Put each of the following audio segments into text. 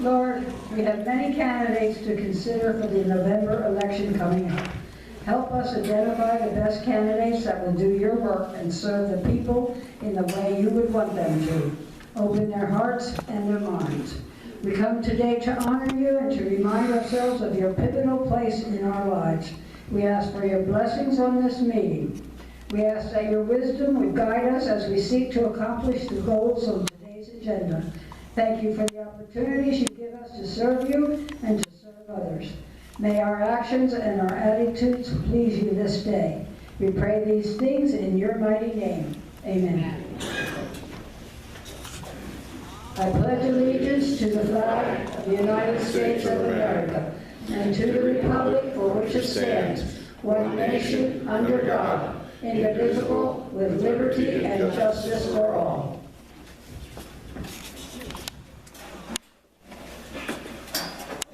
Lord, we have many candidates to consider for the November election coming up. Help us identify the best candidates that will do your work and serve the people in the way you would want them to. Open their hearts and their minds. We come today to honor you and to remind ourselves of your pivotal place in our lives. We ask for your blessings on this meeting. We ask that your wisdom would guide us as we seek to accomplish the goals of today's agenda. Thank you for the opportunities you give us to serve you and to serve others. May our actions and our attitudes please you this day. We pray these things in your mighty name. Amen. I pledge allegiance to the flag of the United States of America and to the republic for which it stands, one nation under God, indivisible, with liberty and justice for all.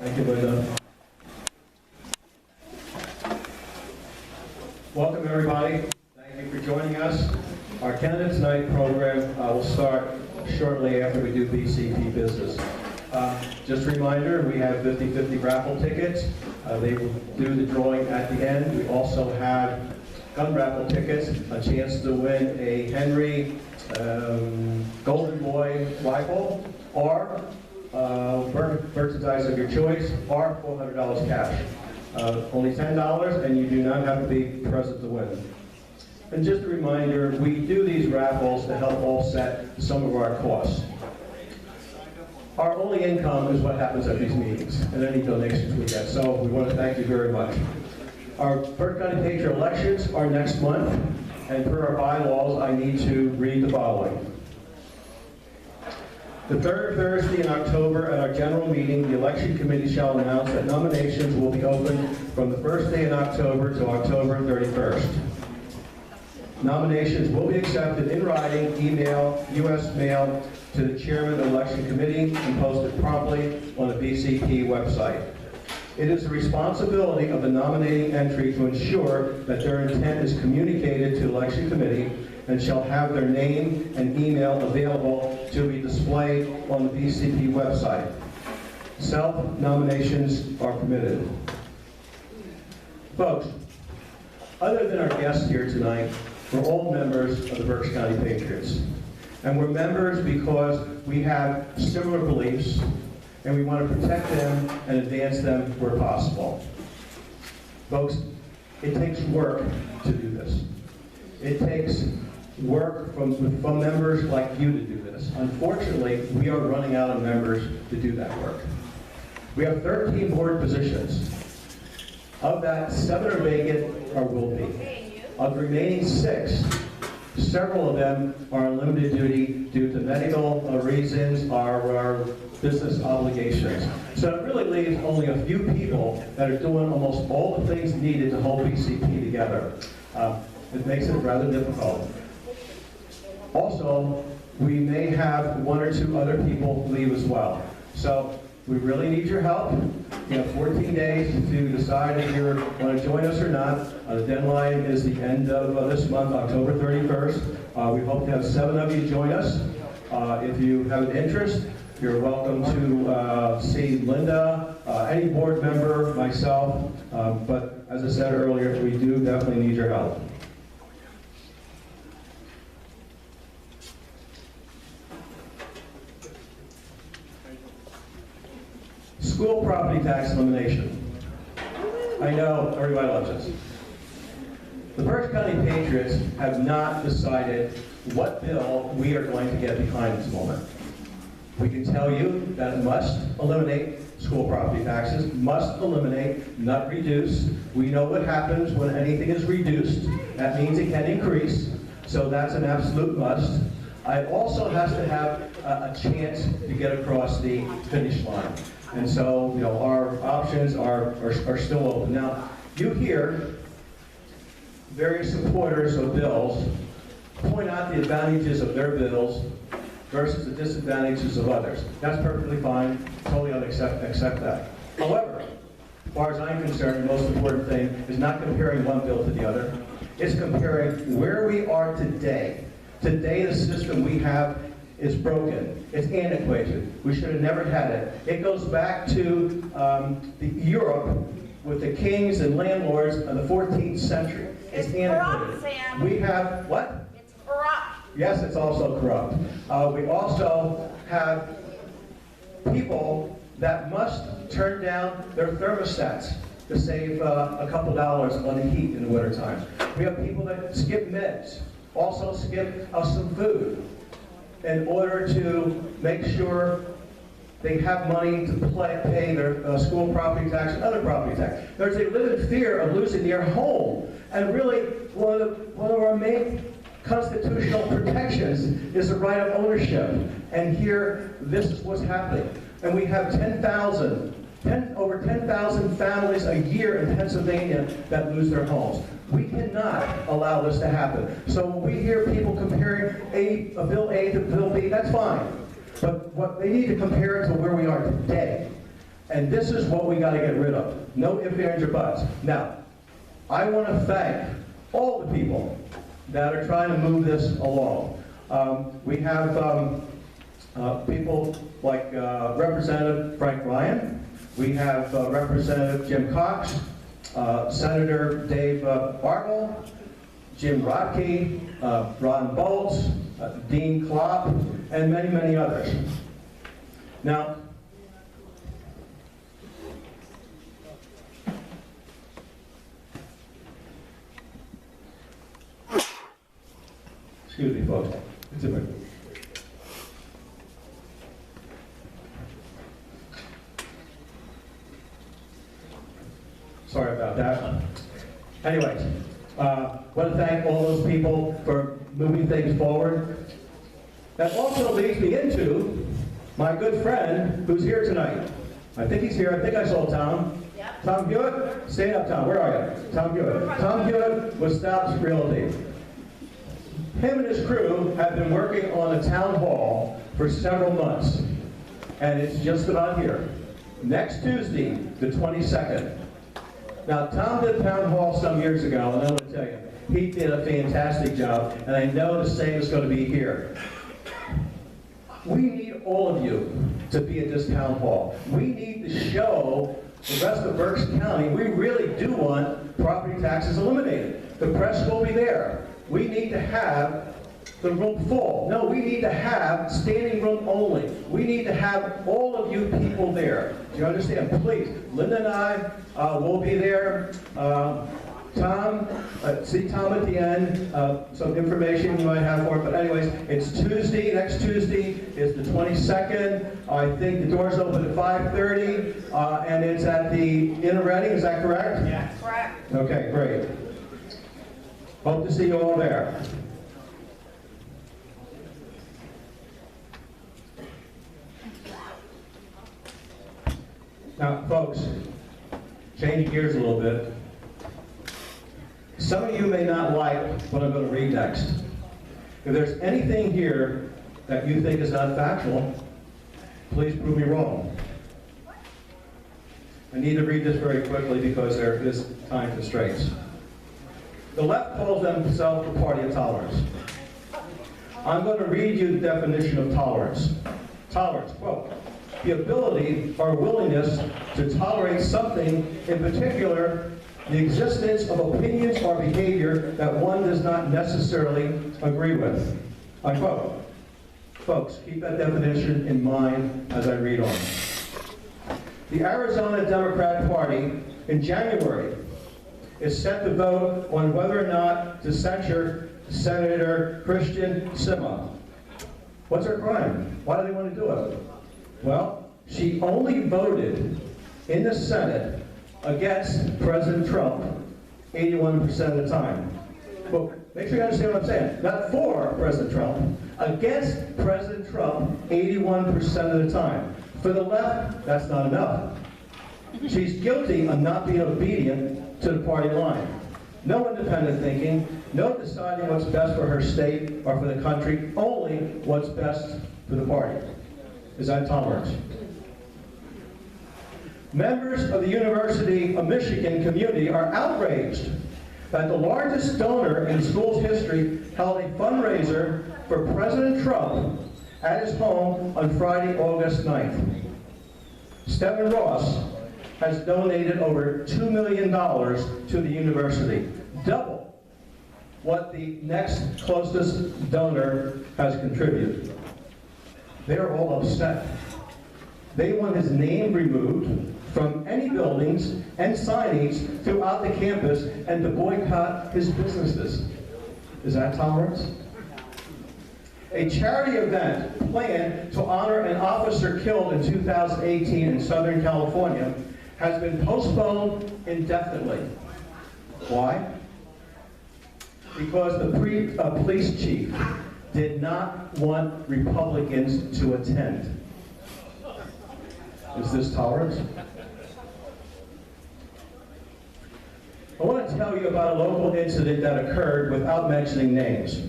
Thank you, Linda. Welcome, everybody. Thank you for joining us. Our Candidates Night program will start shortly after we do BCP business. Just a reminder, we have 50/50 raffle tickets. They will do the drawing at the end. We also have gun raffle tickets, a chance to win a Henry Golden Boy rifle, or merchandise of your choice, or $400 cash. Only $10, and you do not have to be present to win. And just a reminder, we do these raffles to help offset some of our costs. Our only income is what happens at these meetings and any donations we get, so we want to thank you very much. Our Berks County Patriot elections are next month, and per our bylaws, I need to read the following. The third Thursday in October at our general meeting, the election committee shall announce that nominations will be open from the first day in October to October 31st. Nominations will be accepted in writing, email, U.S. mail to the chairman of the election committee and posted promptly on the BCP website. It is the responsibility of the nominating entry to ensure that their intent is communicated to the election committee and shall have their name and email available to be displayed on the BCP website. Self-nominations are permitted. Folks, other than our guests here tonight, we're all members of the Berks County Patriots. And we're members because we have similar beliefs and we want to protect them and advance them where possible. Folks, it takes work to do this. It takes work from members like you to do this. Unfortunately, we are running out of members to do that work. We have 13 board positions. Of that, 7 are vacant or will be. Of the remaining 6, several of them are on limited duty due to medical reasons or business obligations. So it really leaves only a few people that are doing almost all the things needed to hold BCP together. It makes it rather difficult. Also, we may have 1 or 2 other people leave as well. So we really need your help. You have 14 days to decide if you want to join us or not. The deadline is the end of this month, October 31st. We hope to have 7 of you join us. If you have an interest, you're welcome to see Linda, any board member, myself. But as I said earlier, we do definitely need your help. School property tax elimination. I know everybody loves this. The Berks County Patriots have not decided what bill we are going to get behind this moment. We can tell you that it must eliminate school property taxes, must eliminate, not reduce. We know what happens when anything is reduced. That means it can increase, so that's an absolute must. It also has to have a chance to get across the finish line. And so, you know, our options are still open. Now, you hear various supporters of bills point out the advantages of their bills versus the disadvantages of others. That's perfectly fine. Totally accept that. However, as far as I'm concerned, the most important thing is not comparing one bill to the other. It's comparing where we are today. Today, the system we have is broken. It's antiquated. We should have never had it. It goes back to Europe with the kings and landlords of the 14th century. It's antiquated. Corrupt, Sam. We have, what? It's corrupt. Yes, it's also corrupt. We also have people that must turn down their thermostats to save a couple dollars on the heat in the wintertime. We have people that skip meds, also skip some food in order to make sure they have money to pay their school property tax and other property tax. They live in fear of losing their home. And really, one of our main constitutional protections is the right of ownership. And here, this is what's happening. And we have over 10,000 families a year in Pennsylvania that lose their homes. We cannot allow this to happen. So when we hear people comparing a Bill A to Bill B, that's fine. But what they need to compare it to where we are today. And this is what we got to get rid of. No ifs, ands, or buts. Now, I want to thank all the people that are trying to move this along. We have people like Representative Frank Ryan. We have Representative Jim Cox, Senator Dave Bartle, Jim Rodkey, Ron Bolts, Dean Klopp, and many, many others. Now, excuse me, folks. It's a minute. Sorry about that. Anyways, want to thank all those people for moving things forward. That also leads me into my good friend who's here tonight. I think he's here. I think I saw Tom. Yep. Tom Hewitt? Stand up, Tom. Where are you? Tom Hewitt. Tom Hewitt with Stouts Realty. Him and his crew have been working on a town hall for several months. And it's just about here. Next Tuesday, the 22nd. Now, Tom did town hall some years ago, and I'm going to tell you, he did a fantastic job, and I know the same is going to be here. We need all of you to be at this town hall. We need to show the rest of Berks County we really do want property taxes eliminated. The press will be there. We need to have the room full. No, we need to have standing room only. We need to have all of you people there. Do you understand? Please, Linda and I will be there. Tom, see Tom at the end, some information you might have for it. But anyways, it's Tuesday, next Tuesday is the 22nd. I think the doors open at 5:30, and it's at the Inn of Reading, is that correct? Yeah. Correct. Okay, great. Hope to see you all there. Now, folks, changing gears a little bit. Some of you may not like what I'm going to read next. If there's anything here that you think is not factual, please prove me wrong. I need to read this very quickly because there is time constraints. The left calls themselves the party of tolerance. I'm going to read you the definition of tolerance. Tolerance, quote, the ability or willingness to tolerate something, in particular, the existence of opinions or behavior that one does not necessarily agree with. Unquote. Folks, keep that definition in mind as I read on. The Arizona Democrat Party in January is set to vote on whether or not to censure Senator Christian Sima. What's her crime? Why do they want to do it? Well, she only voted in the Senate against President Trump 81% of the time. Well, make sure you understand what I'm saying. Not for President Trump, against President Trump 81% of the time. For the left, that's not enough. She's guilty of not being obedient to the party line. No independent thinking, no deciding what's best for her state or for the country, only what's best for the party. Is that tolerance? Members of the University of Michigan community are outraged that the largest donor in the school's history held a fundraiser for President Trump at his home on Friday, August 9th. Stephen Ross has donated over $2 million to the university, double what the next closest donor has contributed. They're all upset. They want his name removed from any buildings and signage throughout the campus and to boycott his businesses. Is that tolerance? A charity event planned to honor an officer killed in 2018 in Southern California has been postponed indefinitely. Why? Because the police chief did not want Republicans to attend. Is this tolerance? I want to tell you about a local incident that occurred without mentioning names.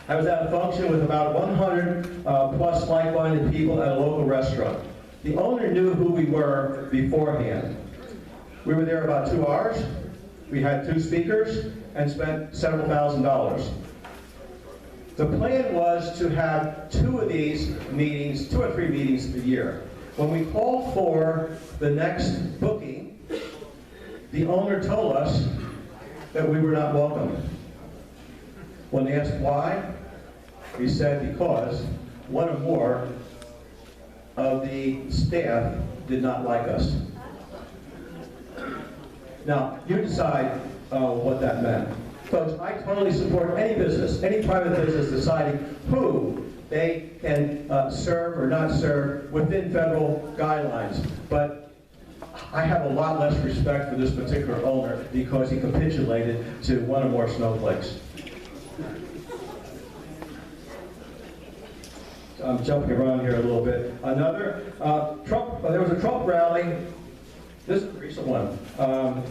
I was at a function with about 100 plus like-minded people at a local restaurant. The owner knew who we were beforehand. We were there about 2 hours. We had 2 speakers and spent several $1,000s. The plan was to have 2 of these meetings, 2 or 3 meetings a year. When we called for the next booking, the owner told us that we were not welcome. When asked why, he said because 1 or more of the staff did not like us. Now, you decide what that meant. Folks, I totally support any business, any private business deciding who they can serve or not serve within federal guidelines. But I have a lot less respect for this particular owner because he capitulated to 1 or more snowflakes. I'm jumping around here a little bit. Another, there was a Trump rally. This is a recent one.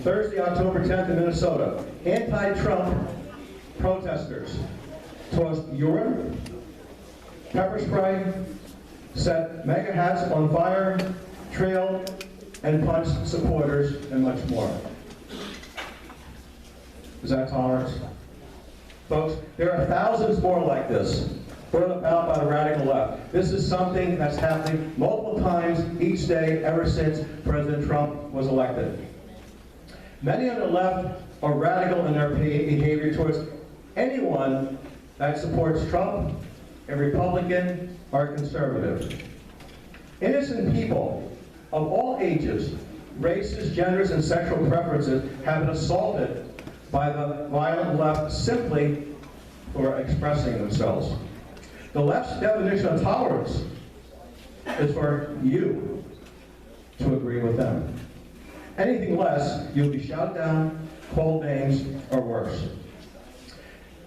Thursday, October 10th in Minnesota. Anti-Trump protesters tossed urine, pepper spray, set MAGA hats on fire, trailed and punched supporters, and much more. Is that tolerance? Folks, there are thousands more like this, brought about by the radical left. This is something that's happening multiple times each day ever since President Trump was elected. Many on the left are radical in their behavior towards anyone that supports Trump, a Republican, or a conservative. Innocent people of all ages, races, genders, and sexual preferences have been assaulted by the violent left simply for expressing themselves. The left's definition of tolerance is for you to agree with them. Anything less, you'll be shouted down, called names, or worse.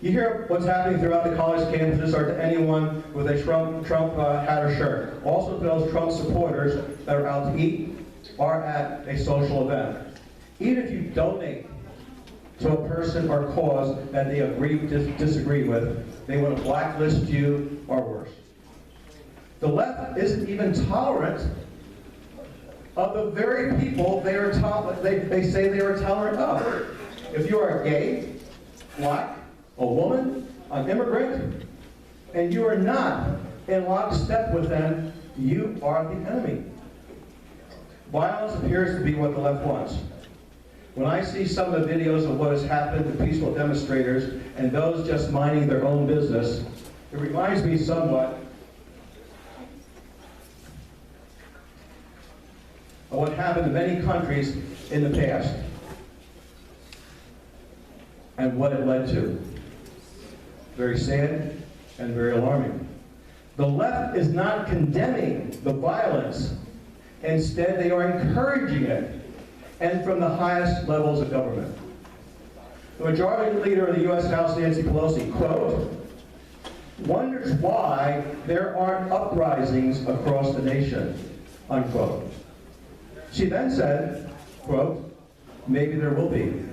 You hear what's happening throughout the college campuses or to anyone with a Trump hat or shirt. Also to those Trump supporters that are out to eat or at a social event. Even if you donate to a person or cause that they disagree with, they want to blacklist you or worse. The left isn't even tolerant of the very people they say they are tolerant of. If you are gay, black, a woman, an immigrant, and you are not in lockstep with them, you are the enemy. Violence appears to be what the left wants. When I see some of the videos of what has happened to peaceful demonstrators and those just minding their own business, it reminds me somewhat of what happened in many countries in the past and what it led to. Very sad and very alarming. The left is not condemning the violence. Instead, they are encouraging it, and from the highest levels of government. The majority leader of the U.S. House, Nancy Pelosi, quote, wonders why there aren't uprisings across the nation, unquote. She then said, quote, maybe there will be,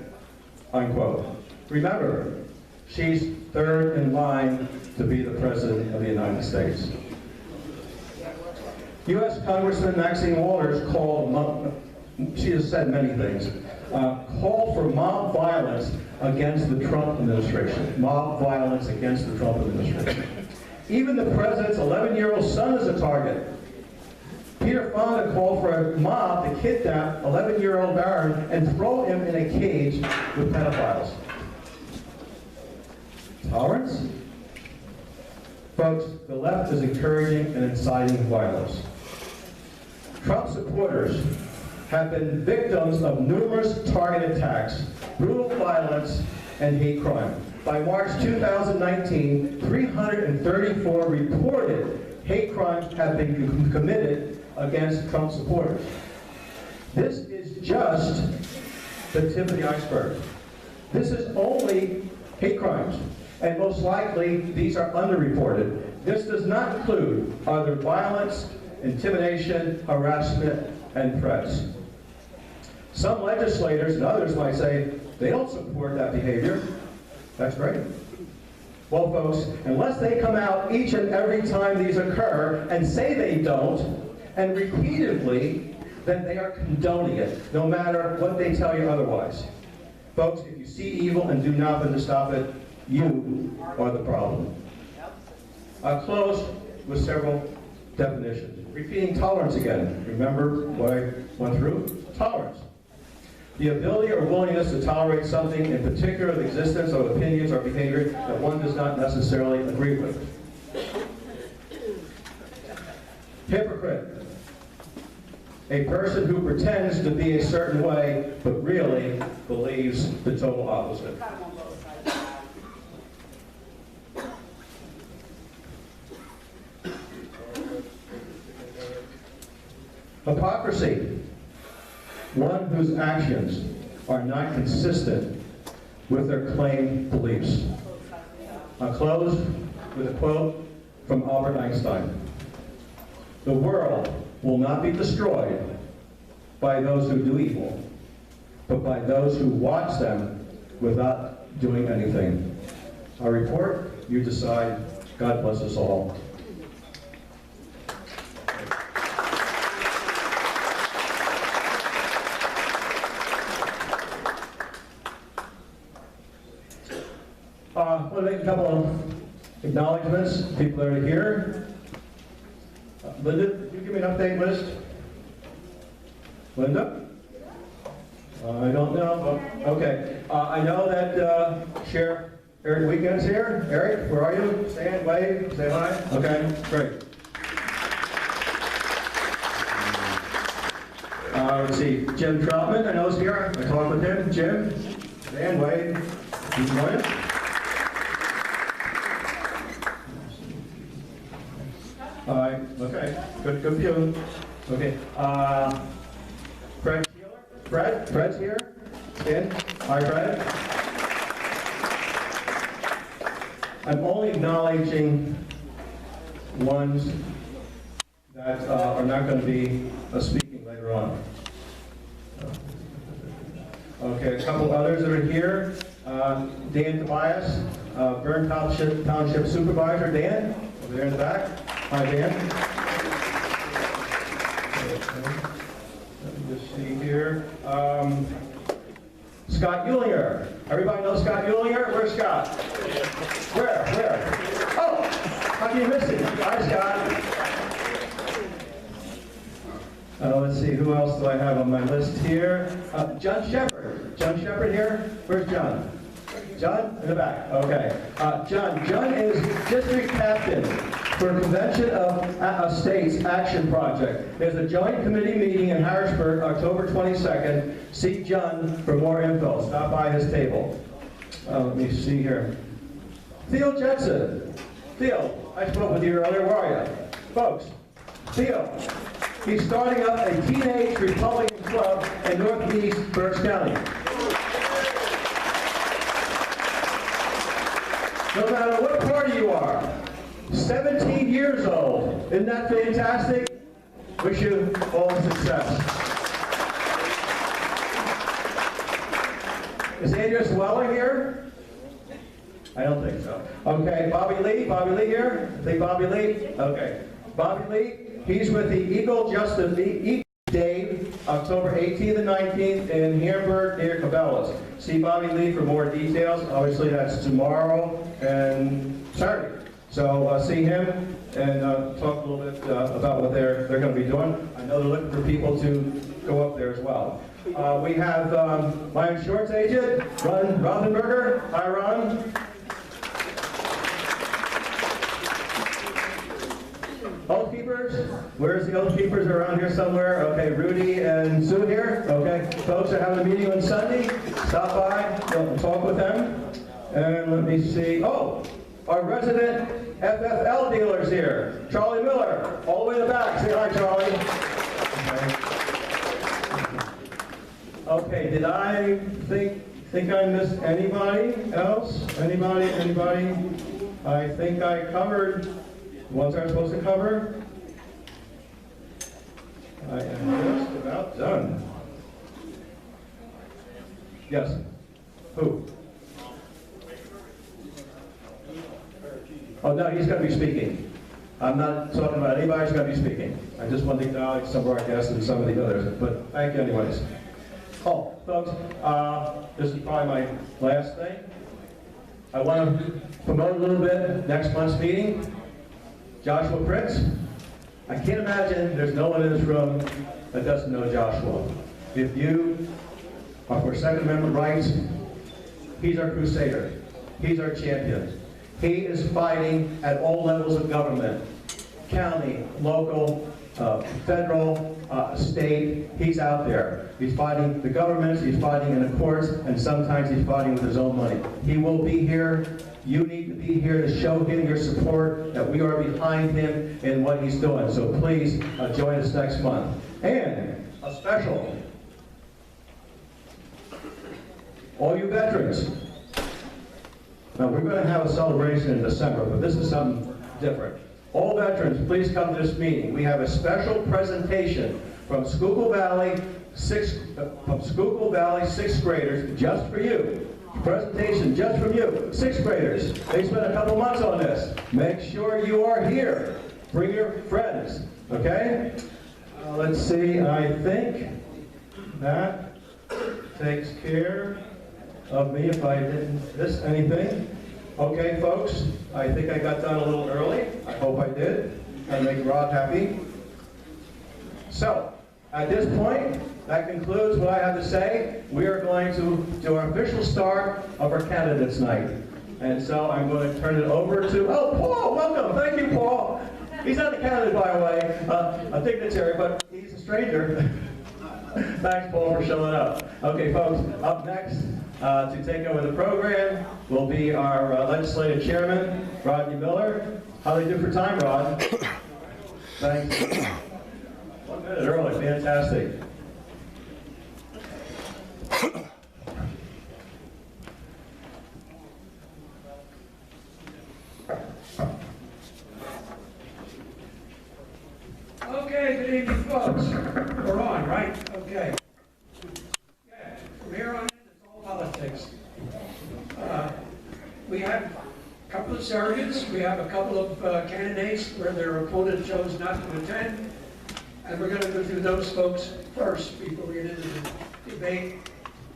unquote. Remember, she's third in line to be the President of the United States. U.S. Congressman Maxine Waters she has said many things, called for mob violence against the Trump administration. Mob violence against the Trump administration. Even the president's 11-year-old son is a target. Peter Fonda called for a mob to kidnap 11-year-old Barron and throw him in a cage with pedophiles. Tolerance? Folks, the left is encouraging and inciting violence. Trump supporters have been victims of numerous targeted attacks, brutal violence, and hate crime. By March 2019, 334 reported hate crimes have been committed against Trump supporters. This is just the tip of the iceberg. This is only hate crimes, and most likely these are underreported. This does not include other violence, intimidation, harassment, and threats. Some legislators and others might say they don't support that behavior. That's great. Well, folks, unless they come out each and every time these occur and say they don't, and repeatedly, then they are condoning it, no matter what they tell you otherwise. Folks, if you see evil and do nothing to stop it, you are the problem. I'll close with several definitions. Repeating tolerance again. Remember what I went through? Tolerance. The ability or willingness to tolerate something, in particular the existence of opinions or behavior that one does not necessarily agree with. Hypocrite. A person who pretends to be a certain way, but really believes the total opposite. Hypocrisy. One whose actions are not consistent with their claimed beliefs. I'll close with a quote from Albert Einstein. The world will not be destroyed by those who do evil, but by those who watch them without doing anything. Our report, you decide. God bless us all. I want to make a couple of acknowledgments. People that are here. Linda, could you give me an update list? Linda? I don't know. Okay. I know that Sheriff Eric Weekend's here. Eric, where are you? Stand, wave, say hi. Okay, great. Let's see. Jim Troutman, I know is here. I talked with him. Jim, stand, wave. Good morning. All right, okay, good for you. Okay, Fred's here. Stand. Hi, Fred. I'm only acknowledging ones that are not going to be speaking later on. Okay, a couple others that are here. Dan Tobias, Bern Township Supervisor. Dan, over there in the back. Hi, Dan. Let me just see here. Scott Eulinger. Everybody know Scott Eulinger? Where's Scott? Where? Oh! How can you miss it? Hi, Scott. Let's see, who else do I have on my list here? John Shepard. John Shepard here? Where's John? John? In the back. Okay. John is district captain for Convention of States Action Project. There's a joint committee meeting in Harrisburg, October 22nd. See John for more info. Stop by his table. Let me see here. Theo Jetson. Theo, I spoke with you earlier. Where are you? Folks, Theo. He's starting up a teenage Republican club in Northeast Berks County. No matter what party you are, 17 years old. Isn't that fantastic? Wish you all success. Is Andrea Sweller here? I don't think so. Okay, Bobby Lee here? I think Bobby Lee? Okay. Bobby Lee, he's with the Eagle Justice Day, October 18th and 19th in Hamburg near Cabela's. See Bobby Lee for more details. Obviously that's tomorrow and Saturday. So see him and talk a little bit about what they're going to be doing. I know they're looking for people to go up there as well. We have my insurance agent, Ron Rothenberger. Hi, Ron. Oath keepers? Where's the oath keepers? Around here somewhere. Okay, Rudy and Sue here. Okay, folks are having a meeting on Sunday. Stop by, talk with them. And let me see. Oh, our resident FFL dealer's here. Charlie Miller, all the way in the back. Say hi, Charlie. Okay, did I think I missed anybody else? Anybody? I think I covered the ones I'm supposed to cover. I am just about done. Yes. Who? Oh, no, he's going to be speaking. I'm not talking about anybody who's going to be speaking. I just want to acknowledge some of our guests and some of the others, but thank you anyways. Oh, folks, this is probably my last thing. I want to promote a little bit next month's meeting. Joshua Prince. I can't imagine there's no one in this room that doesn't know Joshua. If you are for Second Amendment rights, he's our crusader. He's our champion. He is fighting at all levels of government, county, local, federal, state. He's out there. He's fighting the governments, he's fighting in the courts, and sometimes he's fighting with his own money. He will be here. You need to be here to show him your support, that we are behind him in what he's doing. So please join us next month. And a special, all you veterans. Now we're going to have a celebration in December, but this is something different. All veterans, please come to this meeting. We have a special presentation from Schuylkill Valley sixth graders just for you. Presentation just from you, sixth graders. They spent a couple months on this. Make sure you are here. Bring your friends, okay? Let's see, I think that takes care of me if I didn't miss anything. Okay, folks, I think I got done a little early. I hope I did. I make Rod happy. So, at this point, that concludes what I have to say. We are going to do our official start of our candidates night. And so I'm going to turn it over to, oh, Paul, welcome. Thank you, Paul. He's not a candidate, by the way, a dignitary, but he's a stranger. Thanks, Paul, for showing up. Okay, folks, up next to take over the program will be our legislative chairman, Rodney Miller. How do you do for time, Rod? Thanks. 1 minute early, fantastic. Okay, good evening, folks. We're on, right? Okay. Yeah, from here on in, it's all politics. We have a couple of surrogates. We have a couple of candidates where their opponent chose not to attend. And we're going to go through those folks first before we get into the debate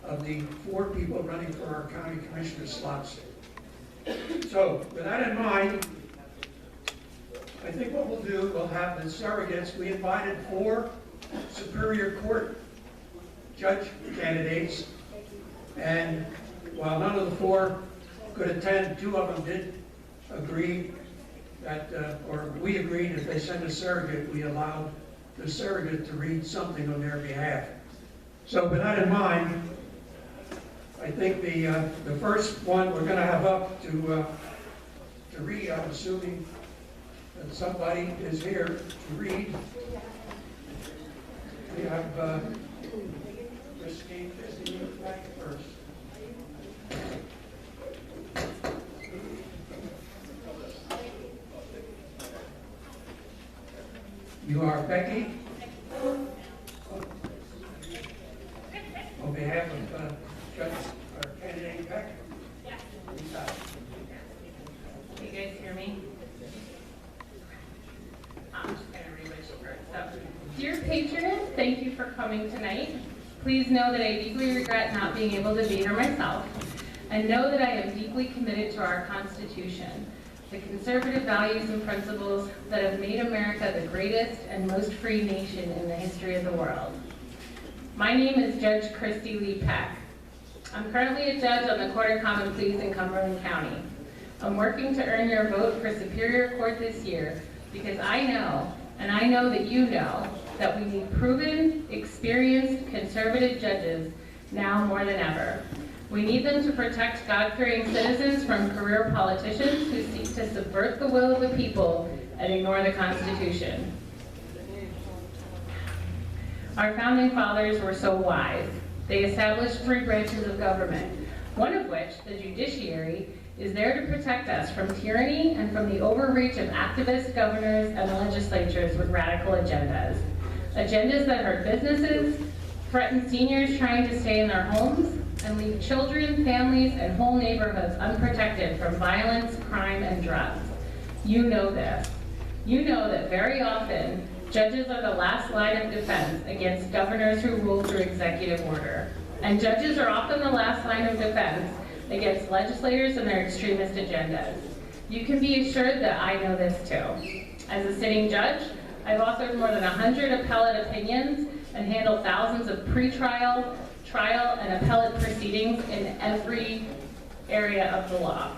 of the 4 people running for our county commissioner slots. So, with that in mind, I think what we'll do, we'll have the surrogates. We invited 4 Superior Court judge candidates, and while none of the 4 could attend, 2 of them did agree that, or we agreed if they send a surrogate, we allowed the surrogate to read something on their behalf. So with that in mind, I think the first one we're going to have up to read, I'm assuming that somebody is here to read. We have Christine back first. You are Becky. On behalf of Judge or candidate Beck. Yes. Can you guys hear me? I'm just going to read what she wrote. So, dear Patriots, thank you for coming tonight. Please know that I deeply regret not being able to be here myself, and know that I am deeply committed to our Constitution. to conservative values and principles that have made America the greatest and most free nation in the history of the world. My name is Judge Christy Lee Peck. I'm currently a judge on the Court of Common Pleas in Cumberland County. I'm working to earn your vote for Superior Court this year because I know, and I know that you know, that we need proven, experienced, conservative judges now more than ever. We need them to protect God-fearing citizens from career politicians who seek to subvert the will of the people and ignore the Constitution. Our founding fathers were so wise. They established 3 branches of government, one of which, the judiciary, is there to protect us from tyranny and from the overreach of activist governors and legislatures with radical agendas. Agendas that hurt businesses, threaten seniors trying to stay in their homes, and leave children, families, and whole neighborhoods unprotected from violence, crime, and drugs. You know this. You know that very often, judges are the last line of defense against governors who rule through executive order. And judges are often the last line of defense against legislators and their extremist agendas. You can be assured that I know this too. As a sitting judge, I've authored more than 100 appellate opinions and handled thousands of pretrial, trial, and appellate proceedings in every area of the law.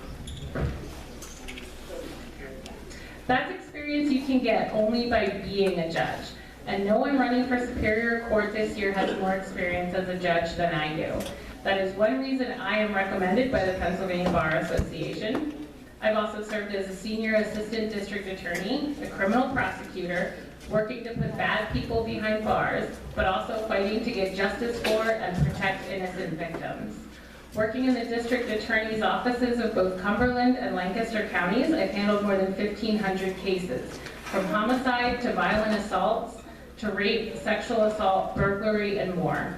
That's experience you can get only by being a judge, and no one running for Superior Court this year has more experience as a judge than I do. That is one reason I am recommended by the Pennsylvania Bar Association. I've also served as a senior assistant district attorney, a criminal prosecutor, working to put bad people behind bars, but also fighting to get justice for and protect innocent victims. Working in the district attorney's offices of both Cumberland and Lancaster counties, I've handled more than 1,500 cases, from homicide to violent assaults, to rape, sexual assault, burglary, and more.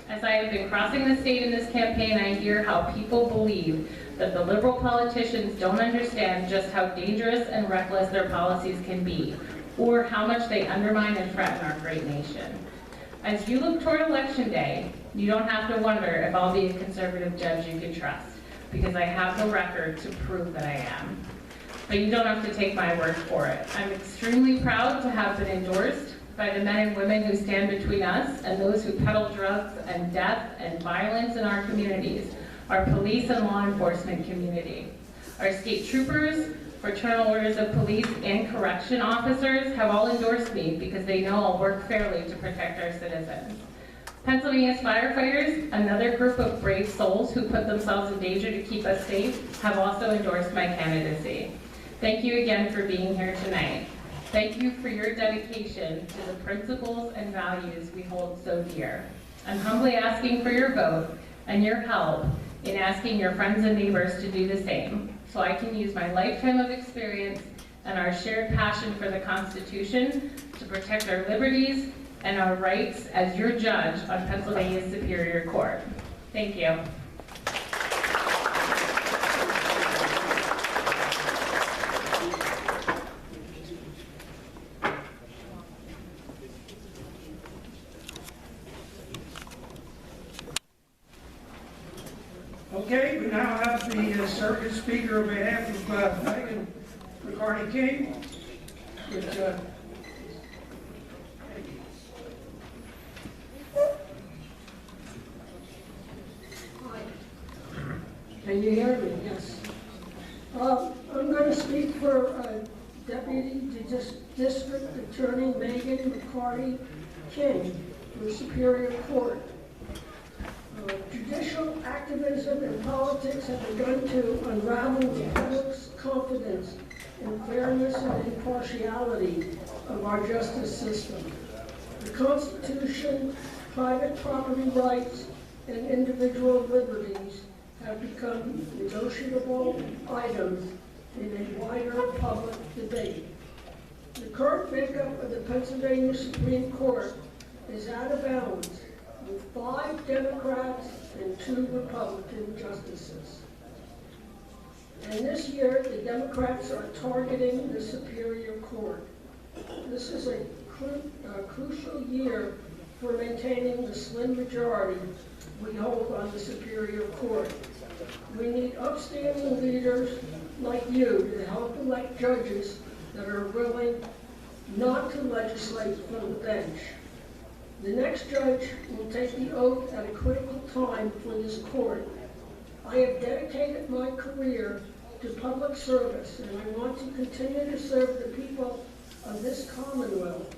As I have been crossing the state in this campaign, I hear how people believe that the liberal politicians don't understand just how dangerous and reckless their policies can be, or how much they undermine and threaten our great nation. As you look toward Election Day, you don't have to wonder if I'll be a conservative judge you can trust, because I have the record to prove that I am. But you don't have to take my word for it. I'm extremely proud to have been endorsed by the men and women who stand between us and those who peddle drugs and death and violence in our communities, our police and law enforcement community. Our state troopers, fraternal orders of police, and correction officers have all endorsed me because they know I'll work fairly to protect our citizens. Pennsylvania's firefighters, another group of brave souls who put themselves in danger to keep us safe, have also endorsed my candidacy. Thank you again for being here tonight. Thank you for your dedication to the principles and values we hold so dear. I'm humbly asking for your vote and your help in asking your friends and neighbors to do the same, so I can use my lifetime of experience and our shared passion for the Constitution to protect our liberties and our rights as your judge on Pennsylvania's Superior Court. Thank you. Okay, we now have the circuit speaker on behalf of Megan McCartney King. Can you hear me? Yes. I'm going to speak for Deputy District Attorney Megan McCartney King for Superior Court. Judicial activism and politics have begun to unravel the public's confidence in fairness and impartiality of our justice system. The Constitution, private property rights, and individual liberties have become negotiable items in a wider public debate. The current makeup of the Pennsylvania Supreme Court is out of bounds, with 5 Democrats and 2 Republican justices. And this year, the Democrats are targeting the Superior Court. This is a crucial year for maintaining the slim majority we hold on the Superior Court. We need upstanding leaders like you to help elect judges that are willing not to legislate from the bench. The next judge will take the oath at a critical time for this court. I have dedicated my career to public service, and I want to continue to serve the people of this Commonwealth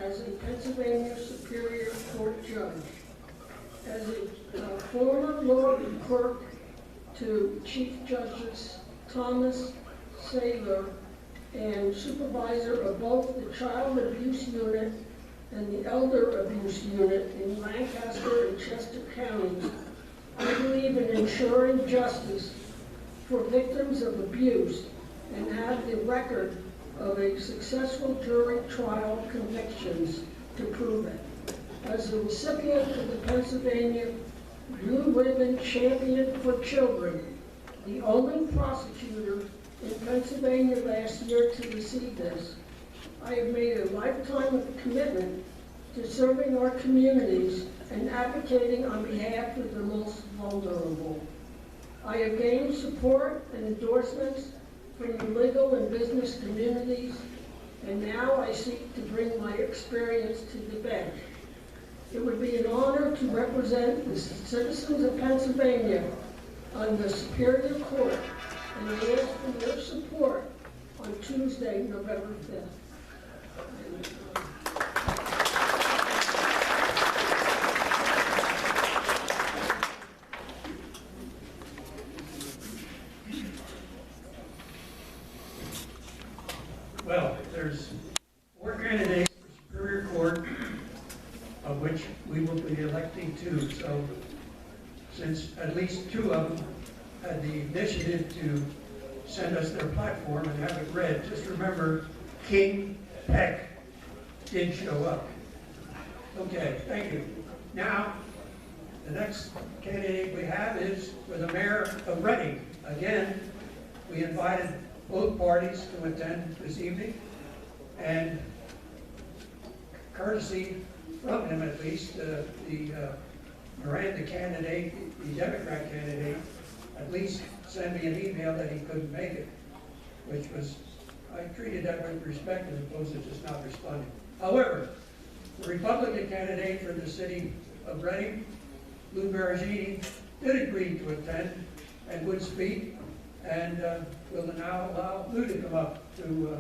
as a Pennsylvania Superior Court judge. As a former law clerk to Chief Justice Thomas Saylor and supervisor of both the Child Abuse Unit and the Elder Abuse Unit in Lancaster and Chester counties, I believe in ensuring justice for victims of abuse and have the record of a successful jury trial convictions to prove it. As the recipient of the Pennsylvania Blue Ribbon Champion for Children, the only prosecutor in Pennsylvania last year to receive this, I have made a lifetime commitment to serving our communities and advocating on behalf of the most vulnerable. I have gained support and endorsements from the legal and business communities, and now I seek to bring my experience to the bench. It would be an honor to represent the citizens of Pennsylvania on the Superior Court, and I ask for your support on Tuesday, November 5th. Well, there's 4 candidates for Superior Court, of which we will be electing 2. So since at least 2 of them had the initiative to send us their platform and have it read, just remember King Peck did show up. Okay, thank you. Now, the next candidate we have is for the mayor of Reading. Again, we invited both parties to attend this evening, and courtesy from him at least, the Miranda candidate, the Democrat candidate, at least sent me an email that he couldn't make it, which was, I treated that with respect as opposed to just not responding. However, the Republican candidate for the city of Reading, Lou Bergini, did agree to attend and would speak, and we'll now allow Lou to come up to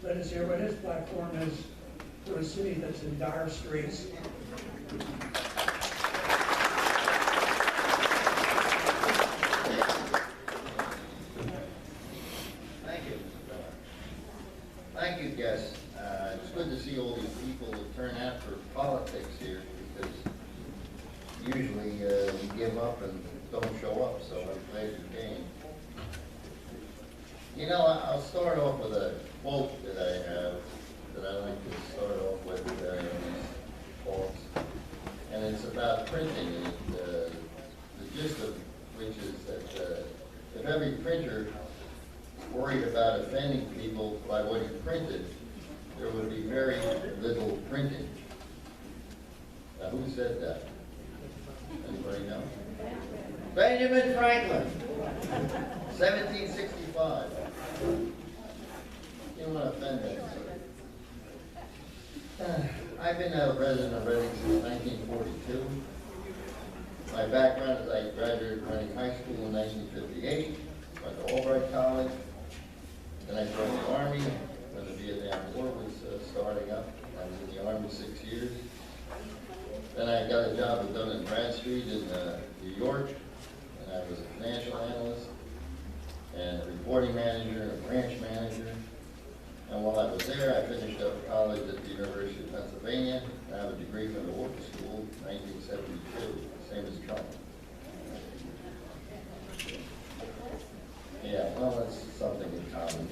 let us hear what his platform is for a city that's in dire straits. Thank you. Thank you, guests. It's good to see all these people that turn out for politics here, because usually we give up and don't show up, so I'm glad you came. You know, I'll start off with a quote that I have, that I like to start off with these talks, and it's about printing, and the gist of which is that if every printer worried about offending people by what he printed, there would be very little printing. Now, who said that? Anybody know? Benjamin Franklin, 1765. You don't want to offend anybody. I've been a resident of Reading since 1942. My background is I graduated Reading High School in 1958, went to Albright College, then I joined the Army when the Vietnam War was starting up. I was in the Army 6 years. Then I got a job with Dun & Bradstreet in New York, and I was a financial analyst and a reporting manager and a branch manager. And while I was there, I finished up college at the University of Pennsylvania. I have a degree from the War School, 1972, same as Trump. Yeah, well, that's something in common.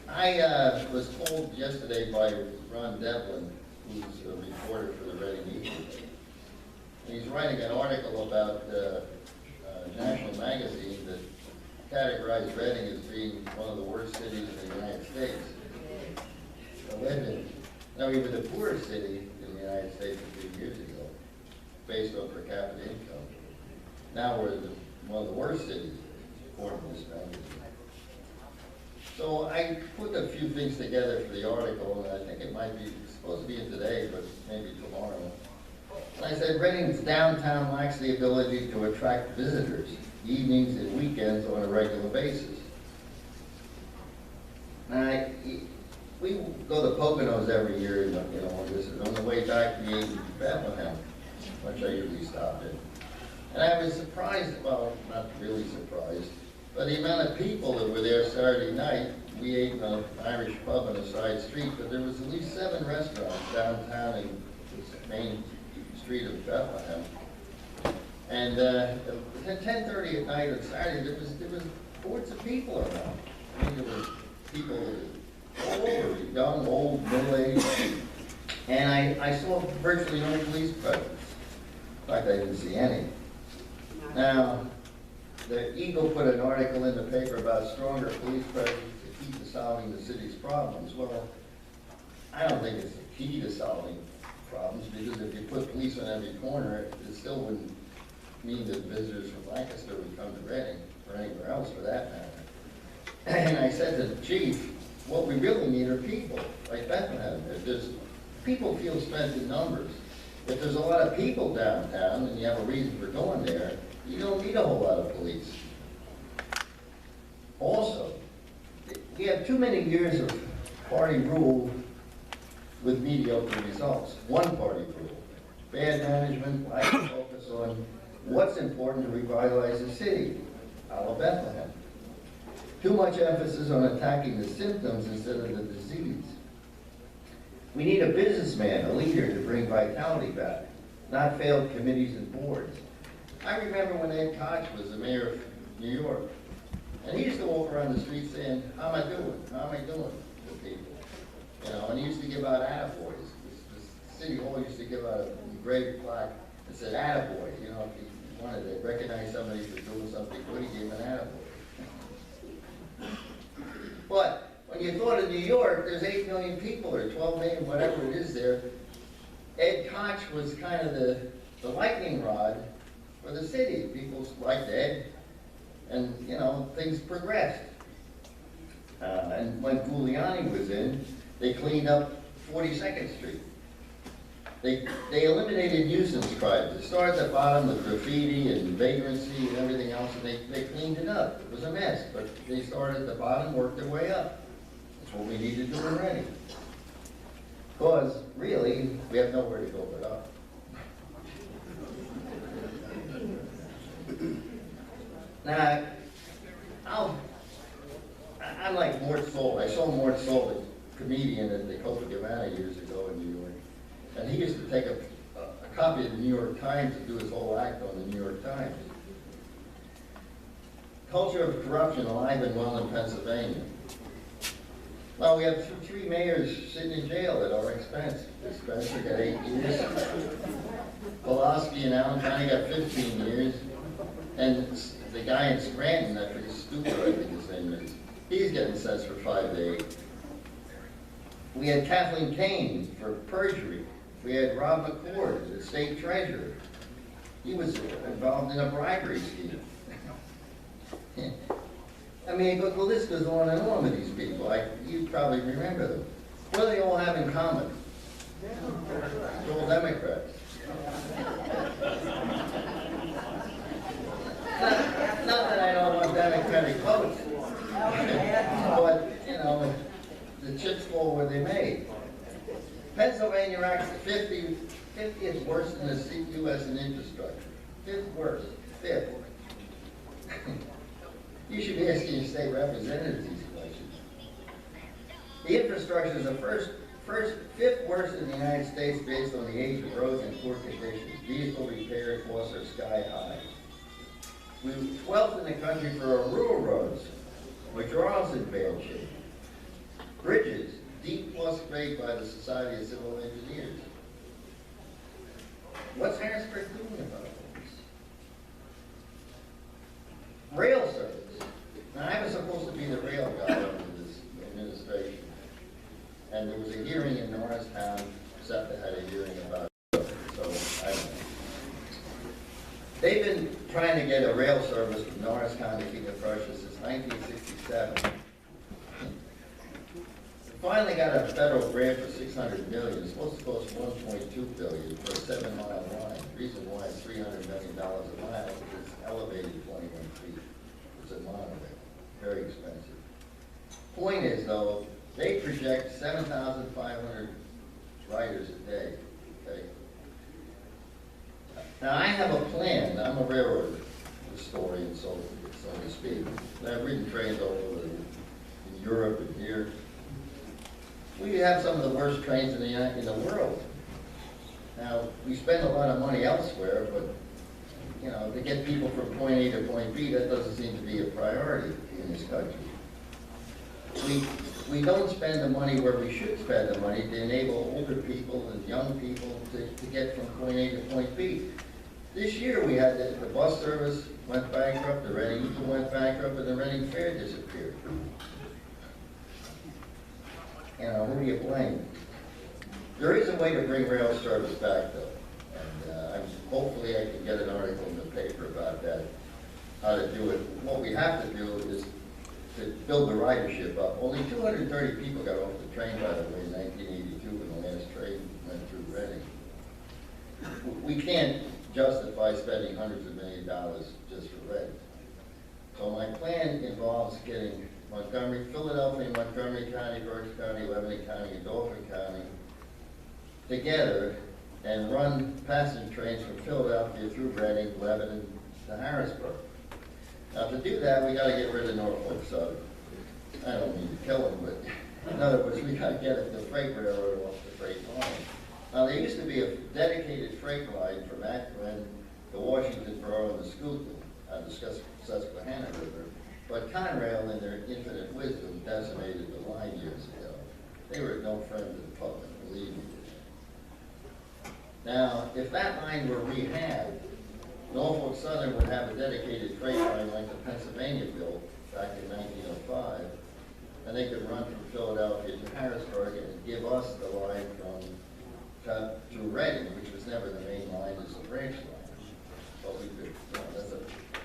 I was told yesterday by Ron Devlin, who's a reporter for the Reading Eagle. He's writing an article about National Magazine that categorized Reading as being one of the worst cities in the United States. Now, we were the poorest city in the United States a few years ago, based on per capita income. Now we're one of the worst cities important dispenser. So I put a few things together for the article, and I think it might be supposed to be in today, but maybe tomorrow. And I said, Reading's downtown lacks the ability to attract visitors, evenings and weekends on a regular basis. Now, we go to Poconos every year, you know, on the way back we ate in Bethlehem, which I usually stop in. And I was surprised, well, not really surprised, but the amount of people that were there Saturday night. We ate in an Irish pub on a side street, but there was at least 7 restaurants downtown in this main street of Bethlehem. And at 10:30 at night on Saturday, there was hordes of people around. I mean, there were people all over, young, old, middle-aged. And I saw virtually no police presence. In fact, I didn't see any. Now, the Eagle put an article in the paper about stronger police presence to key to solving the city's problems. Well, I don't think it's the key to solving problems, because if you put police on every corner, it still wouldn't mean that visitors from Lancaster would come to Reading, or anywhere else for that matter. And I said to the chief, what we really need are people, like Bethlehem. If there's, people feel spent in numbers. If there's a lot of people downtown and you have a reason for going there, you don't need a whole lot of police. Also, we have too many years of party rule with mediocre results. One party rule. Bad management, lack of focus on what's important to revitalize the city, a la Bethlehem. Too much emphasis on attacking the symptoms instead of the disease. We need a businessman, a leader to bring vitality back, not failed committees and boards. I remember when Ed Koch was the mayor of New York, and he used to walk around the street saying, how am I doing? How am I doing to people? You know, and he used to give out attaboys. The city hall used to give out a engraved plaque that said attaboy. You know, if he wanted to recognize somebody for doing something good, he gave him an attaboy. But when you thought of New York, there's 8 million people, or 12 million, whatever it is there. Ed Koch was kind of the lightning rod for the city. People liked Ed, and you know, things progressed. And when Giuliani was in, they cleaned up 42nd Street. They eliminated nuisance crimes. It started at the bottom with graffiti and vagrancy and everything else, and they cleaned it up. It was a mess, but they started at the bottom, worked their way up. That's what we need to do already. Because, really, we have nowhere to go but up. Now, I'm like Mort Soul. I saw Mort Soul, a comedian at the Copacabana years ago in New York. And he used to take a copy of the New York Times and do his whole act on the New York Times. Culture of corruption alive and well in Pennsylvania. Well, we have 3 mayors sitting in jail at our expense. Spencer got 8 years. Pulaski and Allen County got 15 years. And the guy in Scranton, I forget, Stupid, I think his name is, he's getting sentenced for 5 to 8. We had Kathleen Kane for perjury. We had Rob McCord, the state treasurer. He was involved in a bribery scheme. I mean, the list goes on and on with these people. You probably remember them. What do they all have in common? They're all Democrats. Not that I don't want Democratic votes, but, you know, the chips fall where they may. Pennsylvania ranks 50th worst in the U.S. in infrastructure. 5th worst. 5th. You should be asking your state representatives these questions. The infrastructure is the 5th worst in the United States based on the age of roads and poor conditions. Vehicle repair costs are sky high. We were 12th in the country for our rural roads, which are also in bad shape. Bridges, D+ grade by the Society of Civil Engineers. What's Harrisburg doing about this? Rail service. Now, I was supposed to be the rail guy under this administration. And there was a hearing in Norristown. SEPTA had a hearing about it. So, I don't know. They've been trying to get a rail service from Norris County to King of Prussia since 1967. We finally got a federal grant for $600 million. It's supposed to cost $1.2 billion for a 7-mile line. The reason why it's $300 million a mile is it's elevated 21 feet. It's a monorail, very expensive. Point is though, they project 7,500 riders a day, okay? Now I have a plan. I'm a railroad historian, so to speak. And I've ridden trains all over in Europe and here. We have some of the worst trains in the world. Now, we spend a lot of money elsewhere, but, you know, to get people from point A to point B, that doesn't seem to be a priority in this country. We don't spend the money where we should spend the money to enable older people and young people to get from point A to point B. This year, we had the bus service went bankrupt, the Reading Eagle went bankrupt, and the Reading Fair disappeared. You know, who do you blame? There is a way to bring rail service back, though. And hopefully I can get an article in the paper about that, how to do it. What we have to do is to build the ridership up. Only 230 people got off the train, by the way, in 1982 when the last train went through Reading. We can't justify spending hundreds of millions of dollars just for Reading. So my plan involves getting Montgomery, Philadelphia, Montgomery County, Berks County, Lebanon County, and Dauphin County together and run passenger trains from Philadelphia through Reading, Lebanon to Harrisburg. Now to do that, we gotta get rid of Norfolk Southern. I don't mean to kill them, but in other words, we gotta get the freight railroad off the freight line. Now there used to be a dedicated freight line from Akron to Washington Borough and the Schuylkill, on the Susquehanna River. But Conrail, in their infinite wisdom, decimated the line years ago. They were no friend to the public, believe me. Now, if that line were rehabbed, Norfolk Southern would have a dedicated freight line like the Pennsylvania built back in 1905, and they could run from Philadelphia to Harrisburg and give us the line to Reading, which was never the main line, it's a branch line. But we could, you know,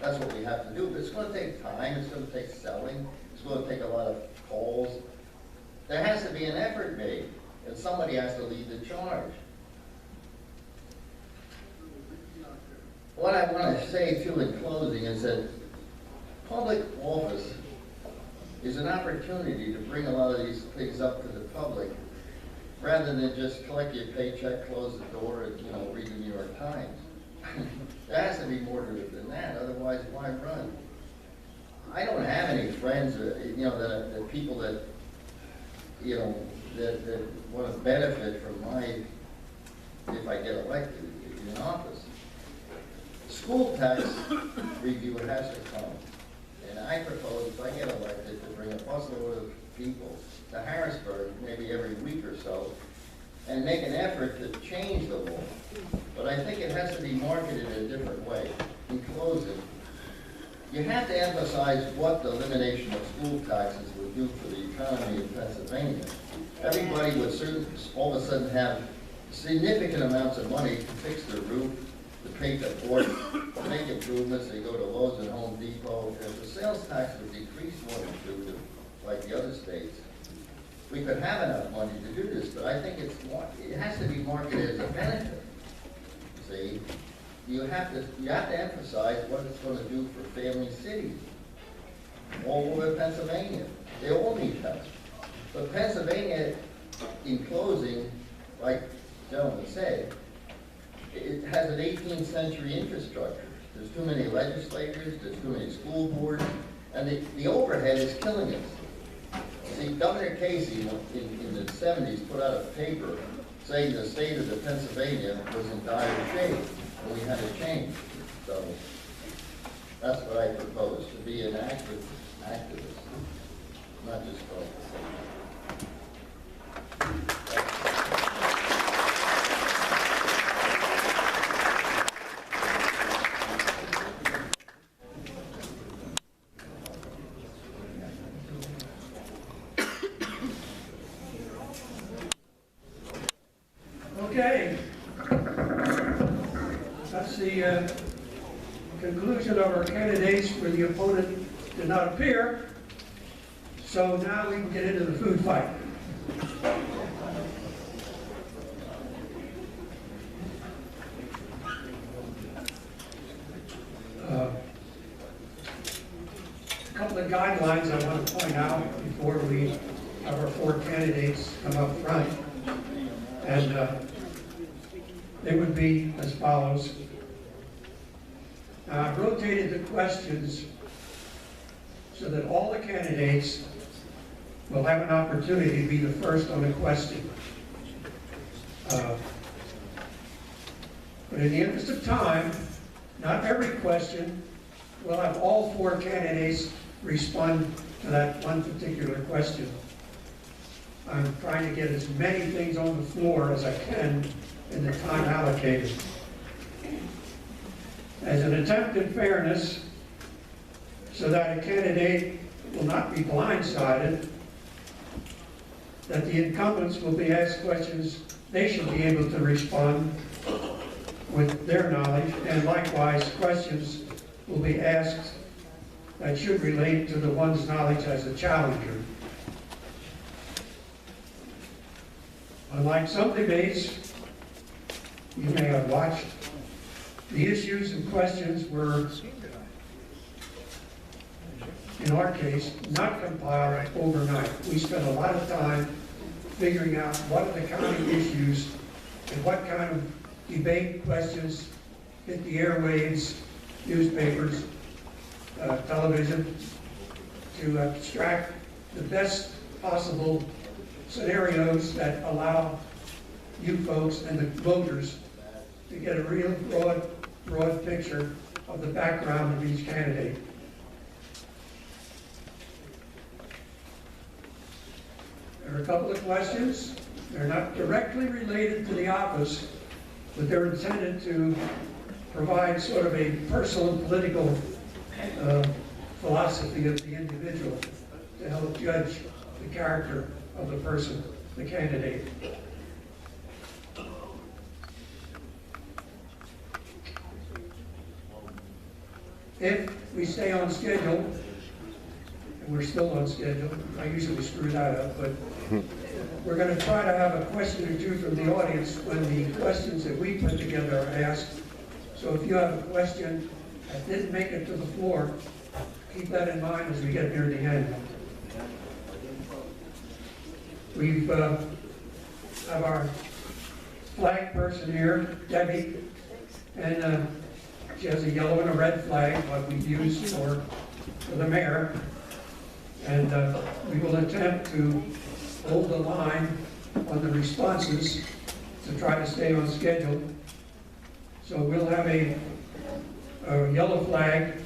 that's what we have to do, but it's going to take time, it's going to take selling, it's going to take a lot of calls. There has to be an effort made, and somebody has to lead the charge. What I want to say too in closing is that public office is an opportunity to bring a lot of these things up to the public rather than just collect your paycheck, close the door, and, you know, read the New York Times. There has to be more to it than that, otherwise why run? I don't have any friends, you know, that people that, you know, that want to benefit from if I get elected in office. School tax review has to come, and I propose if I get elected to bring a busload of people to Harrisburg maybe every week or so, and make an effort to change the law. But I think it has to be marketed in a different way. In closing, you have to emphasize what the elimination of school taxes would do for the economy in Pennsylvania. Everybody would all of a sudden have significant amounts of money to fix their roof, to paint their porch, to make improvements. They go to Lowe's and Home Depot. If the sales tax would decrease more than two, like the other states, we could have enough money to do this, but I think it has to be marketed as a benefit. See, you have to emphasize what it's going to do for family cities all over Pennsylvania. They all need help. But Pennsylvania, in closing, like the gentleman said, it has an 18th century infrastructure. There's too many legislators, there's too many school boards, and the overhead is killing us. See, Governor Casey in the 70s put out a paper saying the state of the Pennsylvania was in dire shape, and we had to change. So that's what I propose, to be an active activist, not just focus. Okay. That's the conclusion of our candidates where the opponent did not appear. So now we can get into the food fight. A couple of guidelines I want to point out before we have our 4 candidates come up front. And they would be as follows. Now, I've rotated the questions so that all the candidates will have an opportunity to be the first on a question. But in the interest of time, not every question will have all 4 candidates respond to that one particular question. I'm trying to get as many things on the floor as I can in the time allocated. As an attempt at fairness, so that a candidate will not be blindsided, that the incumbents will be asked questions they should be able to respond with their knowledge, and likewise questions will be asked that should relate to the one's knowledge as a challenger. Unlike some debates you may have watched, the issues and questions were, in our case, not compiled overnight. We spent a lot of time figuring out what are the county issues and what kind of debate questions hit the airwaves, newspapers, television, to extract the best possible scenarios that allow you folks and the voters to get a real broad picture of the background of each candidate. There are a couple of questions. They're not directly related to the office, but they're intended to provide sort of a personal and political philosophy of the individual to help judge the character of the person, the candidate. If we stay on schedule, and we're still on schedule, I usually screw that up, but we're going to try to have a question or two from the audience when the questions that we put together are asked. So if you have a question that didn't make it to the floor, keep that in mind as we get near the end. We have our flag person here, Debbie, and she has a yellow and a red flag, what we use for the mayor. And we will attempt to hold the line on the responses to try to stay on schedule. So we'll have a yellow flag,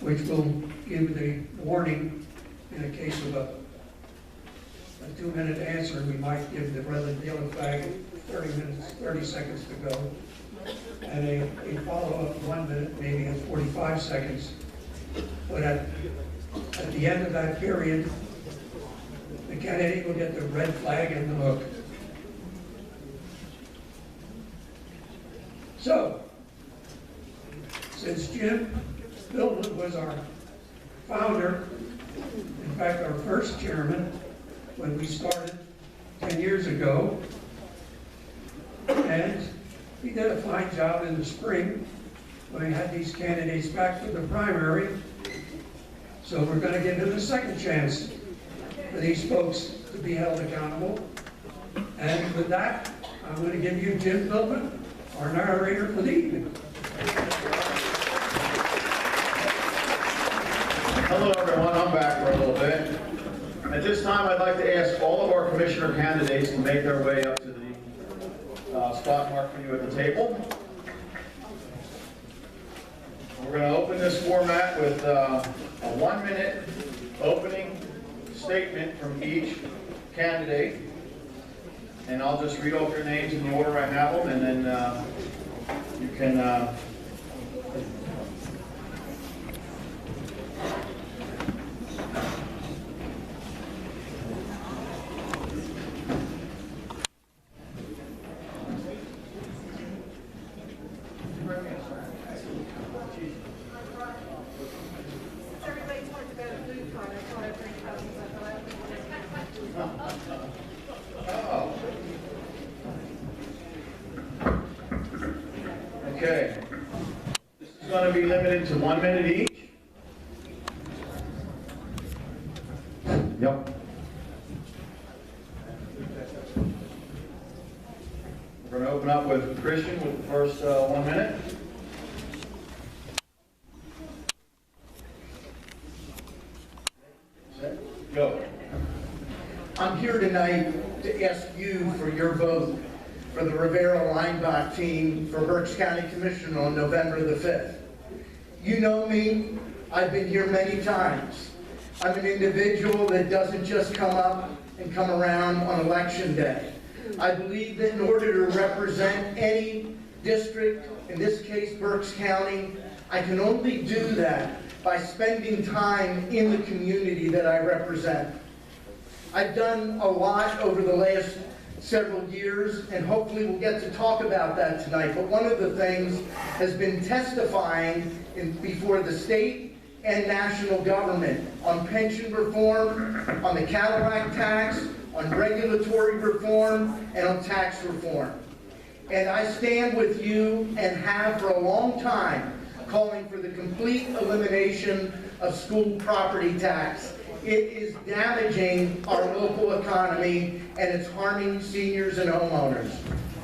which will give the warning in a case of a 2-minute answer. We might give the yellow flag 30 seconds to go, and a follow-up 1 minute, maybe at 45 seconds. But at the end of that period, the candidate will get the red flag and the hook. So, since Jim Billman was our founder, in fact our first chairman when we started 10 years ago, and he did a fine job in the spring when he had these candidates back for the primary. So we're going to give him a second chance for these folks to be held accountable. And with that, I'm going to give you Jim Billman, our narrator for the evening. Hello everyone, I'm back for a little bit. At this time I'd like to ask all of our commissioner candidates to make their way up to the spot marked for you at the table. We're going to open this format with a 1-minute opening statement from each candidate. And I'll just read off your names in the order I have them, and then you can Okay. This is going to be limited to 1 minute each. Yep. We're going to open up with Christian with the first 1 minute. Go. I'm here tonight to ask you for your vote for the Rivera-Leinbach team for Berks County Commission on November the 5th. You know me, I've been here many times. I'm an individual that doesn't just come up and come around on election day. I believe that in order to represent any district, in this case Berks County, I can only do that by spending time in the community that I represent. I've done a lot over the last several years, and hopefully we'll get to talk about that tonight. But one of the things has been testifying before the state and national government on pension reform, on the Cadillac tax, on regulatory reform, and on tax reform. And I stand with you and have for a long time calling for the complete elimination of school property tax. It is damaging our local economy and it's harming seniors and homeowners.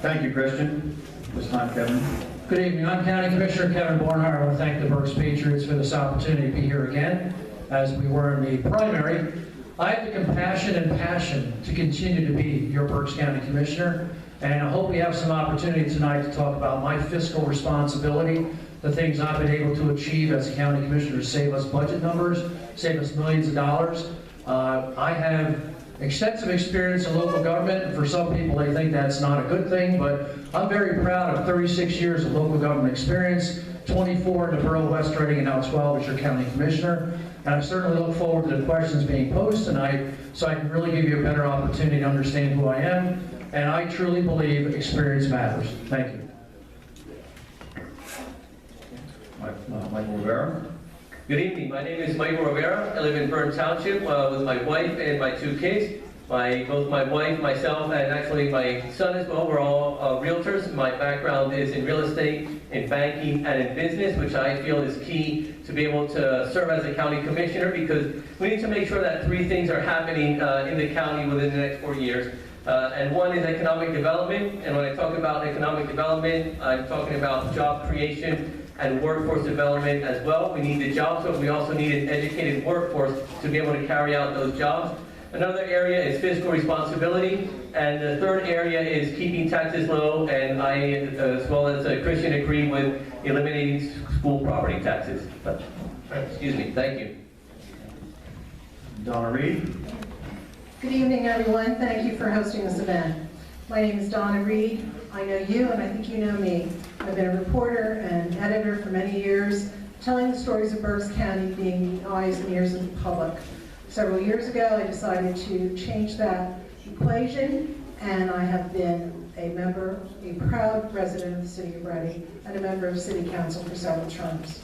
Thank you, Christian. This time, Kevin. Good evening. I'm County Commissioner Kevin Barnhart. I want to thank the Berks Patriots for this opportunity to be here again, as we were in the primary. I have the compassion and passion to continue to be your Berks County Commissioner, and I hope we have some opportunity tonight to talk about my fiscal responsibility, the things I've been able to achieve as a county commissioner to save us budget numbers, save us millions of dollars. I have extensive experience in local government, and for some people they think that's not a good thing, but I'm very proud of 36 years of local government experience, 24 in the borough of West Reading and now 12 as your county commissioner. And I certainly look forward to the questions being posed tonight so I can really give you a better opportunity to understand who I am. And I truly believe experience matters. Thank you. Michael Rivera. Good evening. My name is Michael Rivera. I live in Bern Township with my wife and my 2 kids. Both my wife, myself, and actually my son as well. We're all realtors. My background is in real estate, in banking, and in business, which I feel is key to be able to serve as a county commissioner, because we need to make sure that 3 things are happening in the county within the next 4 years. And one is economic development. And when I talk about economic development, I'm talking about job creation and workforce development as well. We need the jobs, but we also need an educated workforce to be able to carry out those jobs. Another area is fiscal responsibility, and the third area is keeping taxes low, and I, as well as Christian, agree with eliminating school property taxes. Excuse me, thank you. Donna Reed. Good evening, everyone. Thank you for hosting this event. My name is Donna Reed. I know you, and I think you know me. I've been a reporter and editor for many years, telling the stories of Berks County, being the eyes and ears of the public. Several years ago, I decided to change that equation, and I have been a member, a proud resident of the city of Reading, and a member of city council for several terms.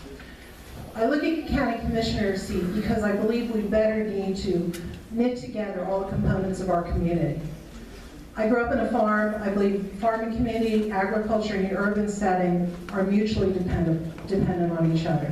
I look at the county commissioner's seat because I believe we better need to knit together all the components of our community. I grew up in a farm. I believe farming community, agriculture, and the urban setting are mutually dependent on each other.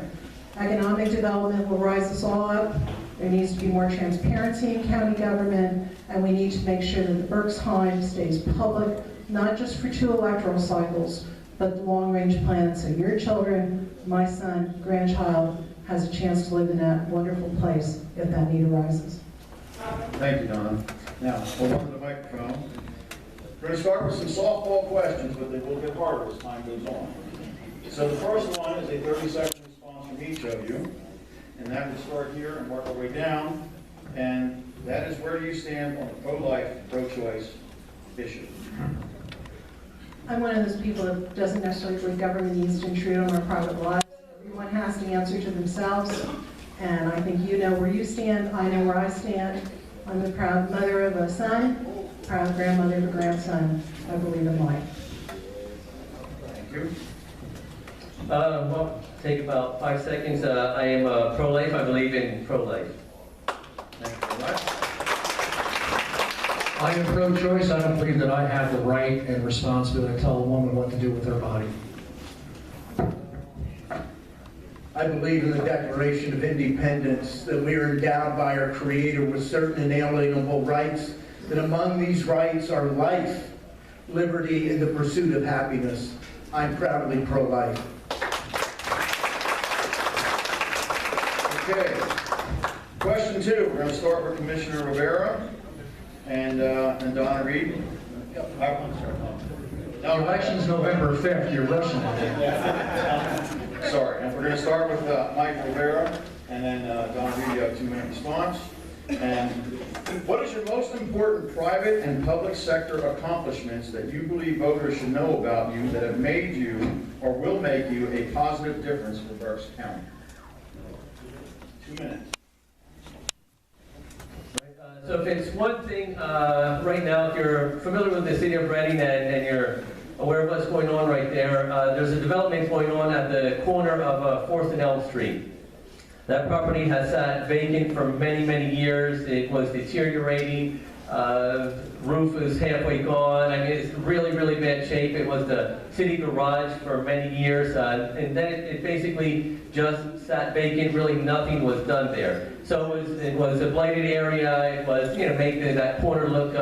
Economic development will rise us all up. There needs to be more transparency in county government, and we need to make sure that the Berksheim stays public, not just for 2 electoral cycles, but the long-range plan, so your children, my son, grandchild, has a chance to live in that wonderful place if that need arises. Thank you, Donna. Now, hold on to the microphone. We're going to start with some softball questions, but they will get harder as time goes on. So the first one is a 30-second response from each of you, and that will start here and work our way down. And that is, where do you stand on the pro-life, pro-choice issue? I'm one of those people that doesn't necessarily believe government needs to intrude on our private lives. Everyone has to answer to themselves, and I think you know where you stand, I know where I stand. I'm the proud mother of a son, proud grandmother of a grandson. I believe in life. Thank you. Well, take about 5 seconds. I am pro-life. I believe in pro-life. Thank you very much. I am pro-choice. I don't believe that I have the right and responsibility to tell a woman what to do with her body. I believe in the Declaration of Independence, that we are endowed by our Creator with certain inalienable rights, that among these rights are life, liberty, and the pursuit of happiness. I'm proudly pro-life. Okay. Question 2, we're going to start with Commissioner Rivera and Donna Reed. The election's November 5th, you're rushing it. Sorry, and we're going to start with Mike Rivera, and then Donna Reed, you have a 2-minute response. And what is your most important private and public sector accomplishments that you believe voters should know about you that have made you or will make you a positive difference for Berks County? 2 minutes. So if it's one thing, right now, if you're familiar with the city of Reading and you're aware of what's going on right there, there's a development going on at the corner of 4th and Elm Street. That property has sat vacant for many, many years. It was deteriorating. Roof is halfway gone. I mean, it's really, really bad shape. It was the city garage for many years, and then it basically just sat vacant. Really, nothing was done there. So it was a blighted area. It was, make that corner look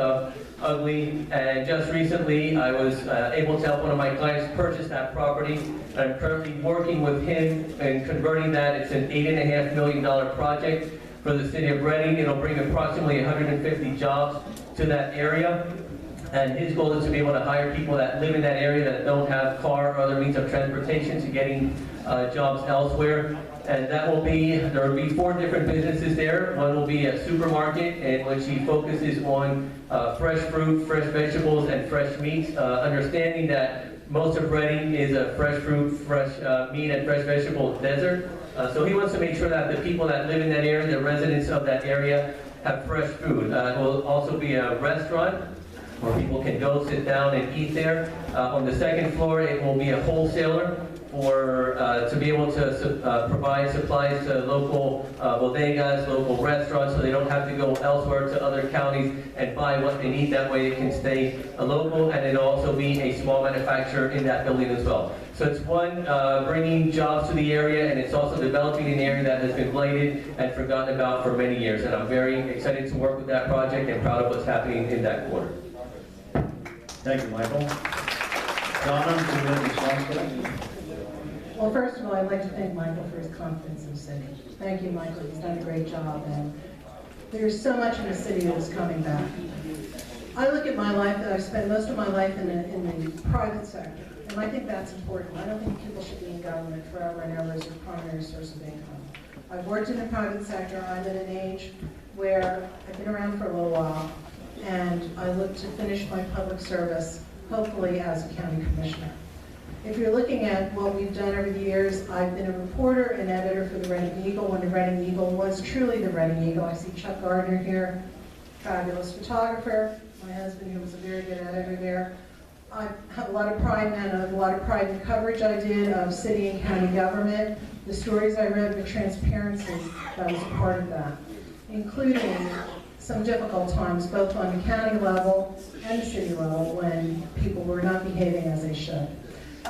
ugly. And just recently, I was able to help one of my clients purchase that property. I'm currently working with him in converting that. It's an $8.5 million project for the city of Reading. It'll bring approximately 150 jobs to that area. And his goal is to be able to hire people that live in that area that don't have car or other means of transportation to getting jobs elsewhere. And there will be 4 different businesses there. One will be a supermarket in which he focuses on fresh fruit, fresh vegetables, and fresh meats, understanding that most of Reading is a fresh fruit, fresh meat, and fresh vegetable desert. So he wants to make sure that the people that live in that area, the residents of that area, have fresh food. It will also be a restaurant where people can go sit down and eat there. On the 2nd floor, it will be a wholesaler to be able to provide supplies to local bodegas, local restaurants, so they don't have to go elsewhere to other counties and buy what they need. That way it can stay local, and it'll also be a small manufacturer in that building as well. So it's one, bringing jobs to the area, and it's also developing an area that has been blighted and forgotten about for many years. And I'm very excited to work with that project and proud of what's happening in that quarter. Thank you, Michael. Donna, 2-minute response, please. Well, first of all, I'd like to thank Michael for his confidence in the city. Thank you, Michael. He's done a great job, and there's so much in the city that is coming back. I look at my life, I've spent most of my life in the private sector, and I think that's important. I don't think people should be in government forever and ever as their primary source of income. I've worked in the private sector. I'm at an age where I've been around for a little while, and I look to finish my public service, hopefully as a county commissioner. If you're looking at what we've done over the years, I've been a reporter and editor for the Reading Eagle when the Reading Eagle was truly the Reading Eagle. I see Chuck Gardner here, fabulous photographer, my husband who was a very good editor there. I have a lot of pride in that. I have a lot of pride in the coverage I did of city and county government, the stories I wrote, the transparency that was a part of that, including some difficult times both on the county level and the city level when people were not behaving as they should.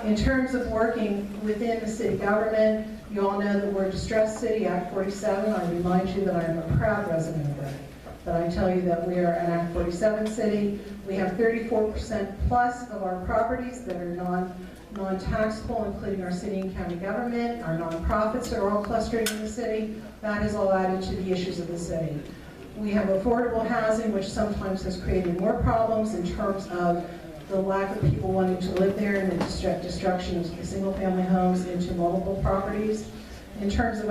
In terms of working within the city government, you all know that we're a distressed city, Act 47. I remind you that I am a proud resident of Reading. But I tell you that we are an Act 47 city. We have 34% plus of our properties that are non-taxable, including our city and county government, our nonprofits that are all clustered in the city. That is all added to the issues of the city. We have affordable housing, which sometimes has created more problems in terms of the lack of people wanting to live there and the destruction of single-family homes into multiple properties. In terms of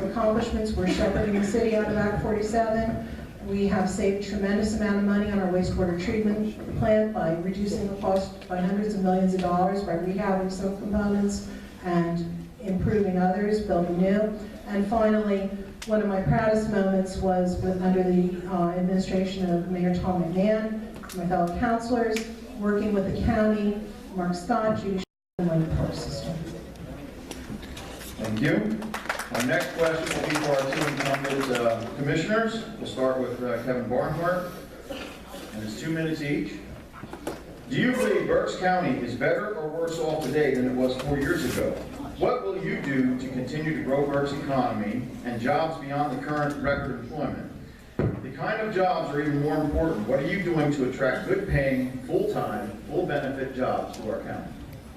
accomplishments, we're shepherding the city out of Act 47. We have saved a tremendous amount of money on our wastewater treatment plant by reducing the cost by hundreds of millions of dollars by rehabbing some components and improving others, building new. And finally, one of my proudest moments was under the administration of Mayor Tom McMahon, my fellow councilors, working with the county, Mark Scott, Judy, and the park system. Thank you. Our next question will be for our 2 incumbent commissioners. We'll start with Kevin Barnhart, and it's 2 minutes each. Do you believe Berks County is better or worse off today than it was 4 years ago? What will will you do to continue to grow Berks' economy and jobs beyond the current record employment? The kind of jobs are even more important. What are you doing to attract good-paying, full-time, full-benefit jobs to our county?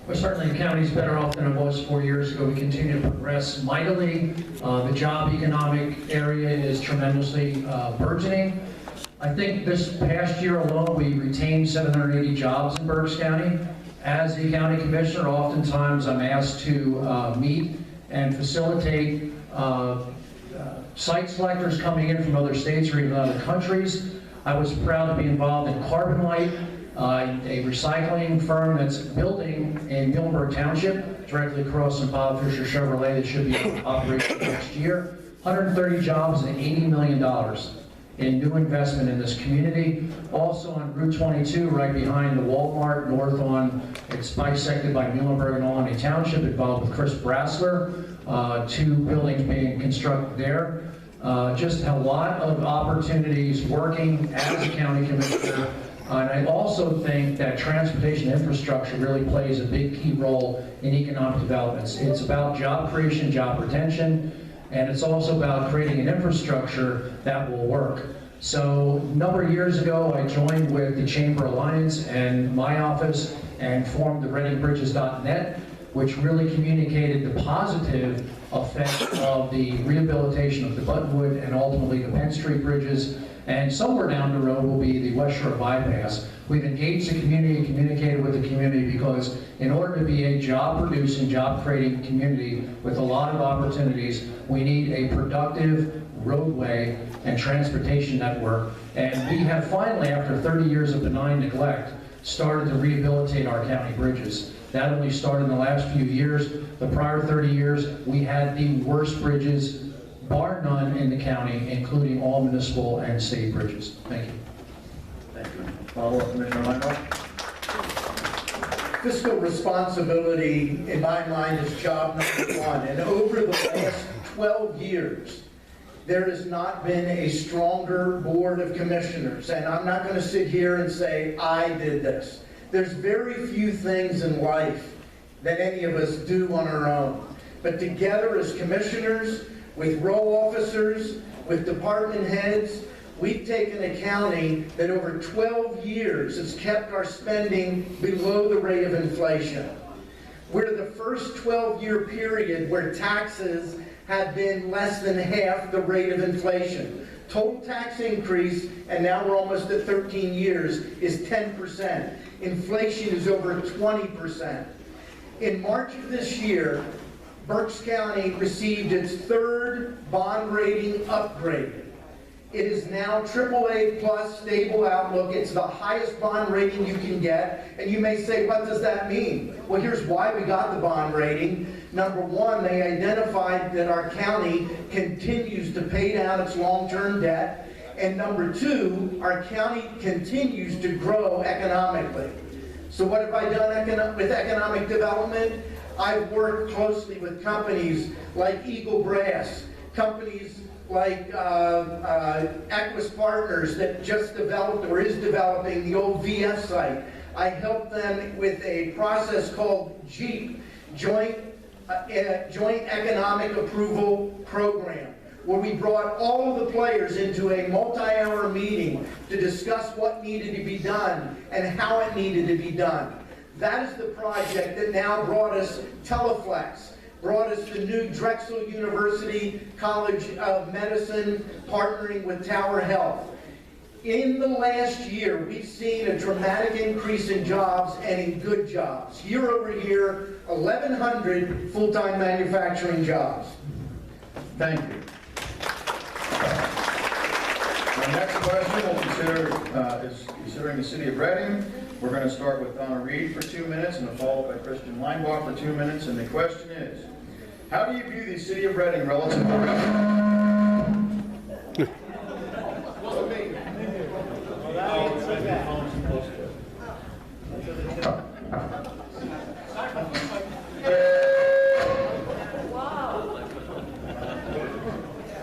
Well, certainly the county's better off than it was 4 years ago. We continue to progress mightily. The job economic area is tremendously burgeoning. I think this past year alone, we retained 780 jobs in Berks County. As a county commissioner, oftentimes I'm asked to meet and facilitate site selectors coming in from other states or even other countries. I was proud to be involved in Carbon Light, a recycling firm that's building in Muhlenberg Township, directly across from Bob Fisher Chevrolet, that should be operational next year. 130 jobs and $80 million in new investment in this community. Also on Route 22, right behind the Walmart, north on, it's bisected by Muhlenberg and Albany Township, involved with Chris Brassler, 2 buildings being constructed there. Just a lot of opportunities working as a county commissioner. And I also think that transportation infrastructure really plays a big key role in economic development. It's about job creation, job retention, and it's also about creating an infrastructure that will work. So a number of years ago, I joined with the Chamber Alliance and my office and formed the ReadingBridges.net, which really communicated the positive effect of the rehabilitation of the Buttonwood and ultimately the Penn Street bridges. And somewhere down the road will be the West Shore Bypass. We've engaged the community and communicated with the community because in order to be a job-producing, job-creating community with a lot of opportunities, we need a productive roadway and transportation network. And we have finally, after 30 years of benign neglect, started to rehabilitate our county bridges. That only started in the last few years. The prior 30 years, we had the worst bridges, bar none, in the county, including all municipal and state bridges. Thank you. Thank you. Follow-up, Commissioner Linebaugh? Fiscal responsibility, in my mind, is job number 1. And over the last 12 years, there has not been a stronger board of commissioners. And I'm not going to sit here and say, I did this. There's very few things in life that any of us do on our own. But together as commissioners, with row officers, with department heads, we've taken a county that over 12 years has kept our spending below the rate of inflation. We're the first 12-year period where taxes have been less than half the rate of inflation. Total tax increase, and now we're almost at 13 years, is 10%. Inflation is over 20%. In March of this year, Berks County received its 3rd bond rating upgrade. It is now AAA plus stable outlook. It's the highest bond rating you can get. And you may say, what does that mean? Well, here's why we got the bond rating. Number 1, they identified that our county continues to pay down its long-term debt. And number 2, our county continues to grow economically. So what have I done with economic development? I've worked closely with companies like Eagle Brass, companies like Equus Partners that just developed or is developing the old VF site. I helped them with a process called JEAP, Joint Economic Approval Program, where we brought all of the players into a multi-hour meeting to discuss what needed to be done and how it needed to be done. That is the project that now brought us Teleflex, brought us the new Drexel University College of Medicine partnering with Tower Health. In the last year, we've seen a dramatic increase in jobs and in good jobs. Year over year, 1,100 full-time manufacturing jobs. Thank you. Our next question is considering the city of Reading. We're going to start with Donna Reed for 2 minutes and a follow-up by Christian Linebaugh for 2 minutes. And the question is, how do you view the city of Reading relative to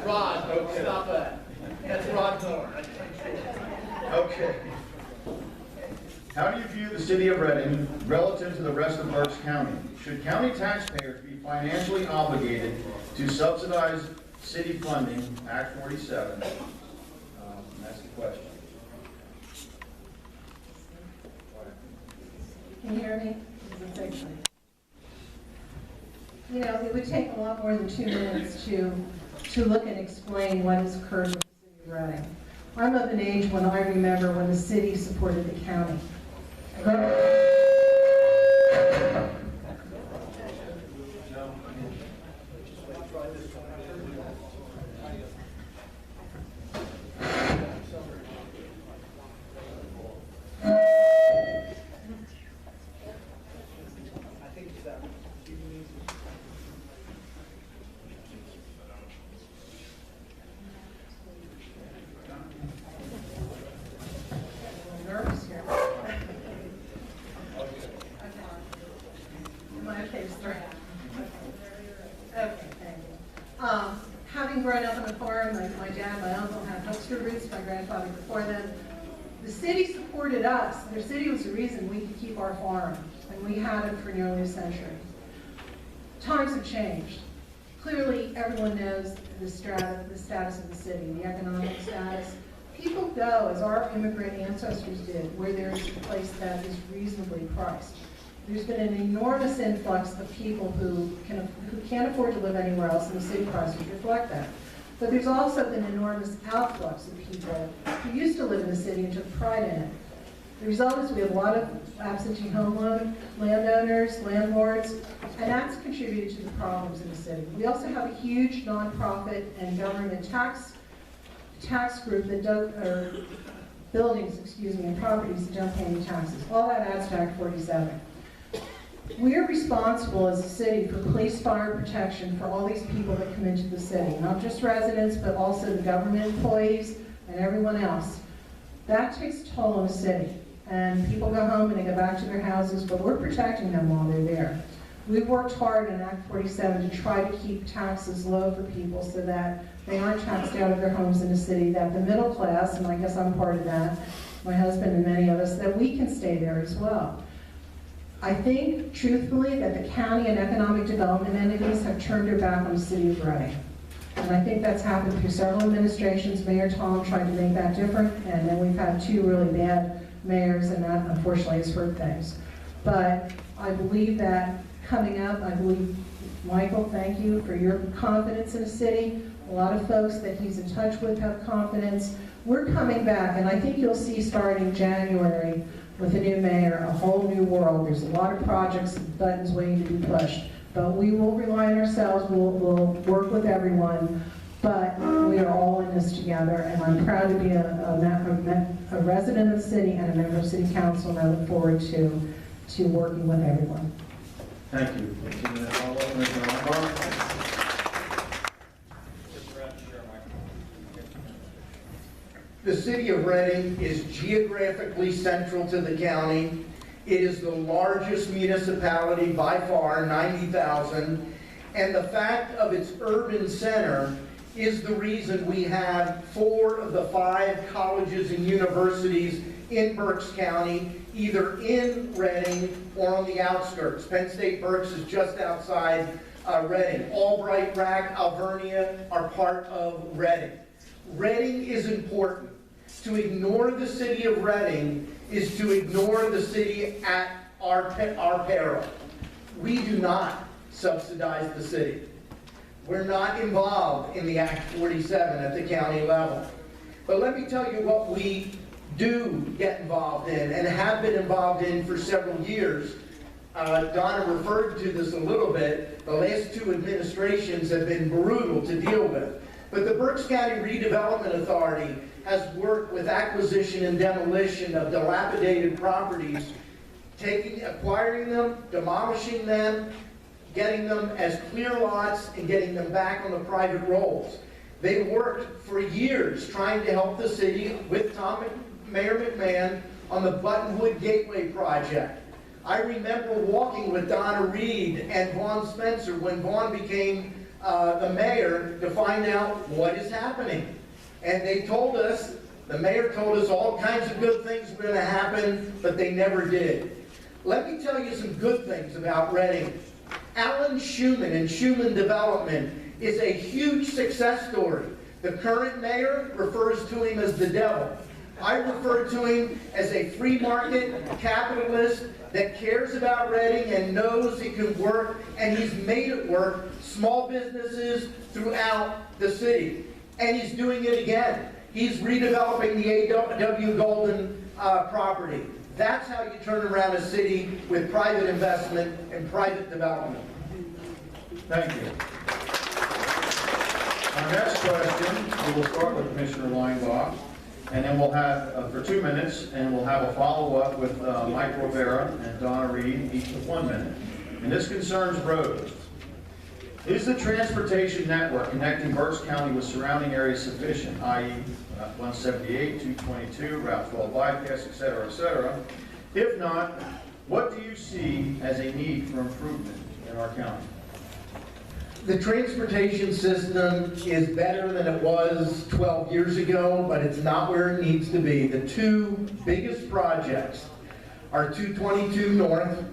Rod, stop that. That's Rod Moore. Okay. How do you view the city of Reading relative to the rest of Berks County? Should county taxpayers be financially obligated to subsidize city funding, Act 47? That's the question. Can you hear me? You know, it would take a lot more than 2 minutes to look and explain what has occurred with the city of Reading. I'm of an age when I remember when the city supported the county. Nervous here. Am I okay to start? Okay, thank you. Having grown up on a farm, my dad, my uncle had Huckster roots, my grandfather before them. The city supported us. The city was the reason we could keep our farm, and we had it for nearly a century. Times have changed. Clearly, everyone knows the status of the city, the economic status. People go, as our immigrant ancestors did, where there is a place that is reasonably priced. There's been an enormous influx of people who can't afford to live anywhere else, and the city prices reflect that. But there's also been an enormous outflux of people who used to live in the city and took pride in it. The result is we have a lot of absentee home landowners, landlords, and that's contributed to the problems in the city. We also have a huge nonprofit and government tax group that buildings, and properties that don't pay any taxes. All that adds to Act 47. We're responsible as a city for police fire protection for all these people that come into the city, not just residents, but also the government employees and everyone else. That takes a toll on the city, and people go home and they go back to their houses, but we're protecting them while they're there. We've worked hard in Act 47 to try to keep taxes low for people so that they aren't taxed out of their homes in the city, that the middle class, and I guess I'm part of that, my husband and many of us, that we can stay there as well. I think, truthfully, that the county and economic development entities have turned their back on the city of Reading. And I think that's happened through several administrations. Mayor Tom tried to make that different, and then we've had 2 really bad mayors, and that unfortunately has hurt things. But I believe that coming up, Michael, thank you for your confidence in the city. A lot of folks that he's in touch with have confidence. We're coming back, and I think you'll see starting January with a new mayor, a whole new world. There's a lot of projects and buttons waiting to be pushed. But we will rely on ourselves, we'll work with everyone, but we are all in this together, and I'm proud to be a resident of the city and a member of City Council, and I look forward to working with everyone. Thank you. The city of Reading is geographically central to the county. It is the largest municipality by far, 90,000, and the fact of its urban center is the reason we have 4 of the 5 colleges and universities in Berks County, either in Reading or on the outskirts. Penn State Berks is just outside Reading. Albright, Rack, Alvernia are part of Reading. Reading is important. To ignore the city of Reading is to ignore the city at our peril. We do not subsidize the city. We're not involved in the Act 47 at the county level. But let me tell you what we do get involved in and have been involved in for several years. Donna referred to this a little bit. The last 2 administrations have been brutal to deal with. But the Berks County Redevelopment Authority has worked with acquisition and demolition of dilapidated properties, acquiring them, demolishing them, getting them as clear lots, and getting them back on the private rolls. They worked for years trying to help the city with Mayor McMahon on the Buttonwood Gateway project. I remember walking with Donna Reed and Vaughn Spencer when Vaughn became the mayor to find out what is happening. And they told us The mayor told us all kinds of good things were going to happen, but they never did. Let me tell you some good things about Reading. Alan Schumann and Schumann Development is a huge success story. The current mayor refers to him as the devil. I refer to him as a free market capitalist that cares about Reading and knows it can work, and he's made it work. Small businesses throughout the city. And he's doing it again. He's redeveloping the A.W. Golden property. That's how you turn around a city with private investment and private development. Thank you. Our next question, we will start with Commissioner Linebaugh, and then we'll have, for 2 minutes, and we'll have a follow-up with Mike Rivera and Donna Reed, each with 1 minute. And this concerns roads. Is the transportation network connecting Berks County with surrounding areas sufficient, i.e. 178, 222, Route 12 bypass, et cetera, et cetera? If not, what do you see as a need for improvement in our county? The transportation system is better than it was 12 years ago, but it's not where it needs to be. The two biggest projects are 222 North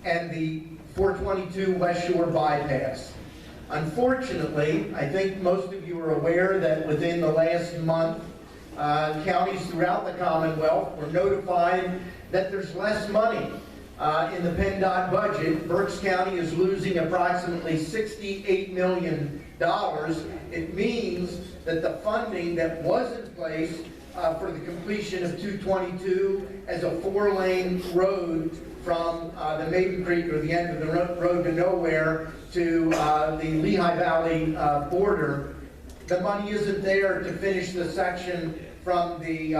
and the 422 West Shore bypass. Unfortunately, I think most of you are aware that within the last month, counties throughout the Commonwealth were notified that there's less money in the PennDOT budget. Berks County is losing approximately $68 million. It means that the funding that was in place for the completion of 222 as a 4-lane road from the Maiden Creek, or the end of the road to nowhere, to the Lehigh Valley border, the money isn't there to finish the section from the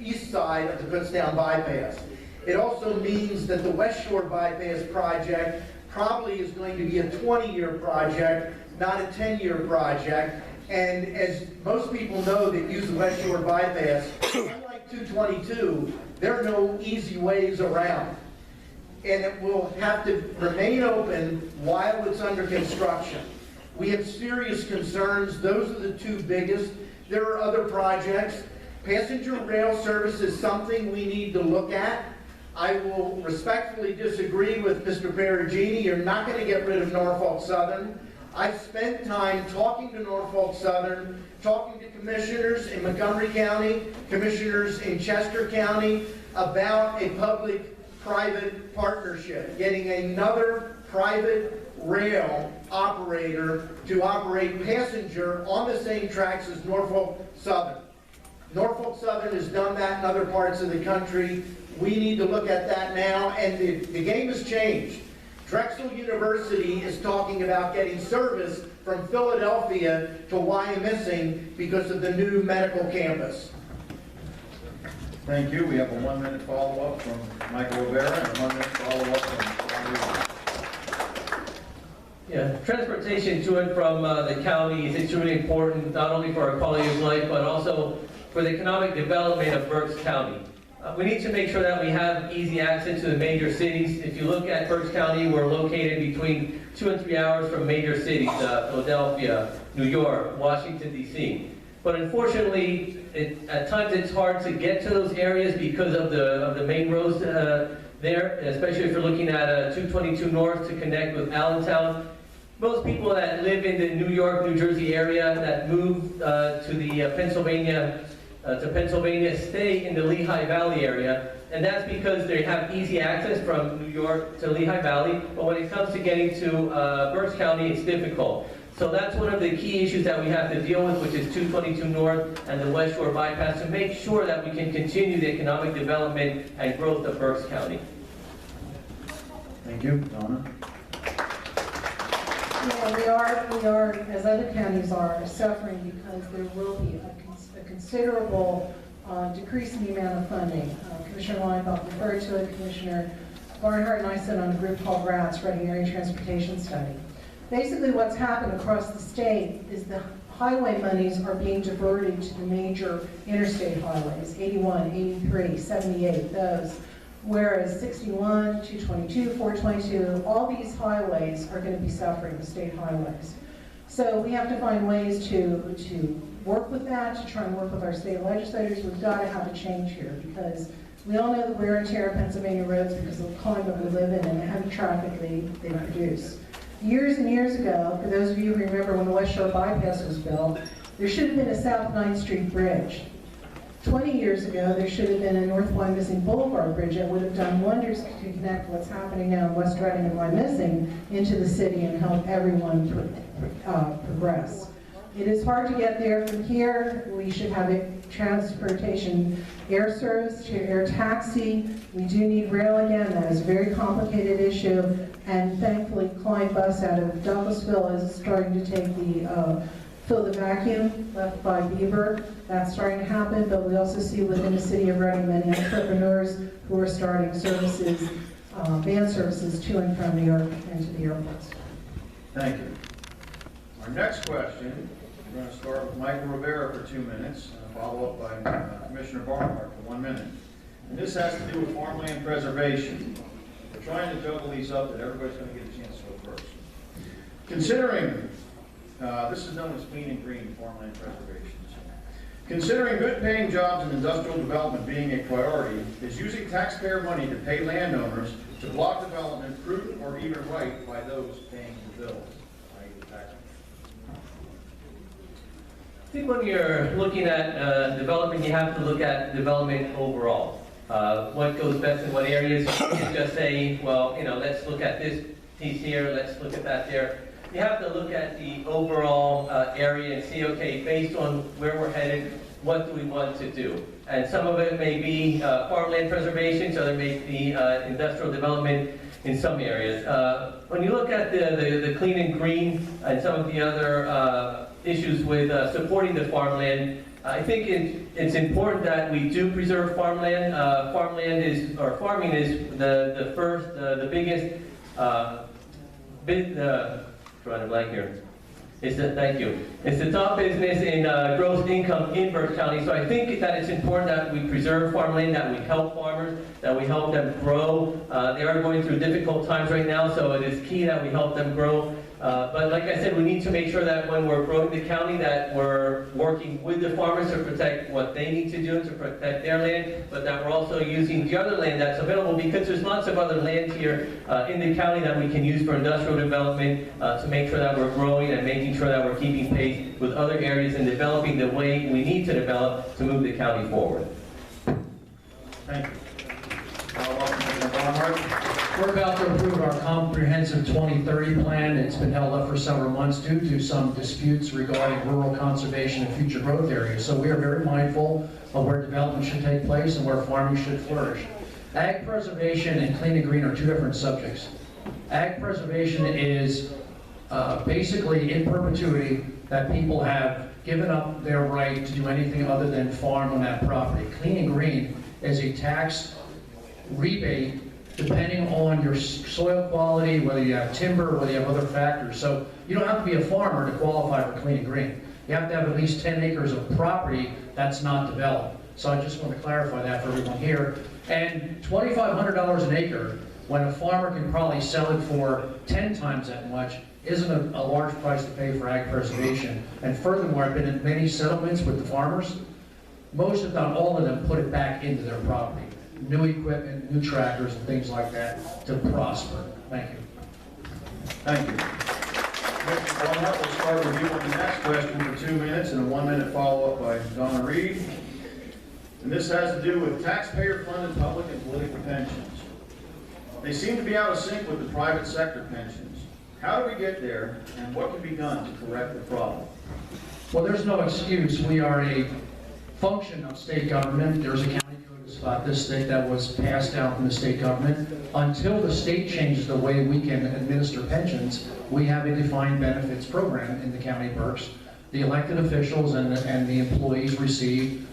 east side of the Kutztown bypass. It also means that the West Shore bypass project probably is going to be a 20-year project, not a 10-year project. And as most people know that use the West Shore bypass, unlike 222, there are no easy ways around. And it will have to remain open while it's under construction. We have serious concerns. Those are the two biggest. There are other projects. Passenger rail service is something we need to look at. I will respectfully disagree with Mr. Perugini. You're not going to get rid of Norfolk Southern. I've spent time talking to Norfolk Southern, talking to commissioners in Montgomery County, commissioners in Chester County, about a public-private partnership, getting another private rail operator to operate passenger on the same tracks as Norfolk Southern. Norfolk Southern has done that in other parts of the country. We need to look at that now, and the game has changed. Drexel University is talking about getting service from Philadelphia to Wyomissing because of the new medical campus. Thank you. We have a 1-minute follow-up from Michael Rivera and a 1-minute follow-up from Donna Reed. Yeah, transportation to and from the county is extremely important, not only for our quality of life, but also for the economic development of Berks County. We need to make sure that we have easy access to the major cities. If you look at Berks County, we're located between 2 and 3 hours from major cities, Philadelphia, New York, Washington, D.C. But unfortunately, at times it's hard to get to those areas because of the main roads there, especially if you're looking at 222 North to connect with Allentown. Most people that live in the New York, New Jersey area that move to the Pennsylvania stay in the Lehigh Valley area, and that's because they have easy access from New York to Lehigh Valley, but when it comes to getting to Berks County, it's difficult. So that's one of the key issues that we have to deal with, which is 222 North and the West Shore bypass, to make sure that we can continue the economic development and growth of Berks County. Thank you. Donna? Yeah, we are, as other counties are, suffering because there will be a considerable decrease in the amount of funding. Commissioner Linebaugh referred to it. Commissioner Barnhart and I sit on a group called RATS, Reading Area Transportation Study. Basically what's happened across the state is the highway monies are being diverted to the major interstate highways, 81, 83, 78, those. Whereas 61, 222, 422, all these highways are going to be suffering, the state highways. So we have to find ways to work with that, to try and work with our state legislators. We've got to have a change here because we all know the wear and tear of Pennsylvania roads because of the climate we live in and the heavy traffic they produce. Years and years ago, for those of you who remember when the West Shore Bypass was built, there should have been a South 9th Street bridge. 20 years ago, there should have been a North Wyomissing Boulevard bridge that would have done wonders to connect what's happening now in West Reading and Wyomissing into the city and help everyone progress. It is hard to get there from here. We should have a transportation air service to air taxi. We do need rail again. That is a very complicated issue. And thankfully, Klein Bus out of Douglasville is starting to take the fill the vacuum left by Bieber. That's starting to happen, but we also see within the city of Reading many entrepreneurs who are starting services, van services to and from New York and to the airports. Thank you. Our next question, we're going to start with Michael Rivera for 2 minutes, and follow up by Commissioner Barnhart for 1 minute. And this has to do with farmland preservation. We're trying to juggle these up that everybody's going to get a chance to go first. Considering, this is known as clean and green farmland preservation. Considering good paying jobs and industrial development being a priority, is using taxpayer money to pay landowners to block development prudent or even right by those paying the bills? I think when you're looking at development, you have to look at development overall. What goes best in what areas. You can't just say, well, you know, let's look at this piece here, let's look at that there. You have to look at the overall area and see, okay, based on where we're headed, what do we want to do? And some of it may be farmland preservation, so there may be industrial development in some areas. When you look at the clean and green and some of the other issues with supporting the farmland, I think it's important that we do preserve farmland. Farming is the biggest drawing a blank here. Thank you. It's the top business in gross income in Berks County. So I think that it's important that we preserve farmland, that we help farmers, that we help them grow. They are going through difficult times right now, so it is key that we help them grow. But like I said, we need to make sure that when we're growing the county that we're working with the farmers to protect what they need to do to protect their land, but that we're also using the other land that's available because there's lots of other land here in the county that we can use for industrial development to make sure that we're growing and making sure that we're keeping pace with other areas and developing the way we need to develop to move the county forward. Thank you. Barnhart. We're about to approve our comprehensive 2030 plan. It's been held up for several months due to some disputes regarding rural conservation and future growth areas. So we are very mindful of where development should take place and where farming should flourish. Ag preservation and clean and green are two different subjects. Ag preservation is basically in perpetuity that people have given up their right to do anything other than farm on that property. Clean and green is a tax rebate depending on your soil quality, whether you have timber, whether you have other factors. So you don't have to be a farmer to qualify for clean and green. You have to have at least 10 acres of property that's not developed. So I just want to clarify that for everyone here. And $2,500 an acre, when a farmer can probably sell it for 10 times that much, isn't a large price to pay for ag preservation. And furthermore, I've been in many settlements with the farmers. Most, if not all of them, put it back into their property. New equipment, new tractors, and things like that to prosper. Thank you. Thank you. Mr. Barnhart, we'll start with you on the next question for 2 minutes and a 1 minute follow-up by Donna Reed. And this has to do with taxpayer-funded public and political pensions. They seem to be out of sync with the private sector pensions. How do we get there, and what can be done to correct the problem? Well, there's no excuse. We are a function of state government. There's a county code about this state that was passed down from the state government. Until the state changes the way we can administer pensions, we have a defined benefits program in the county of Berks. The elected officials and the employees receive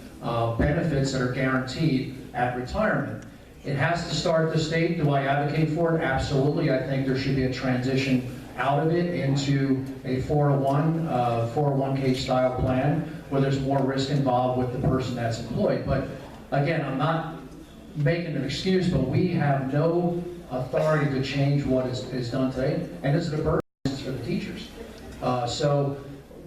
benefits that are guaranteed at retirement. It has to start at the state. Do I advocate for it? Absolutely. I think there should be a transition out of it into a 401k style plan where there's more risk involved with the person that's employed. But again, I'm not making an excuse, but we have no authority to change what is done today. And this is a burden for the teachers. So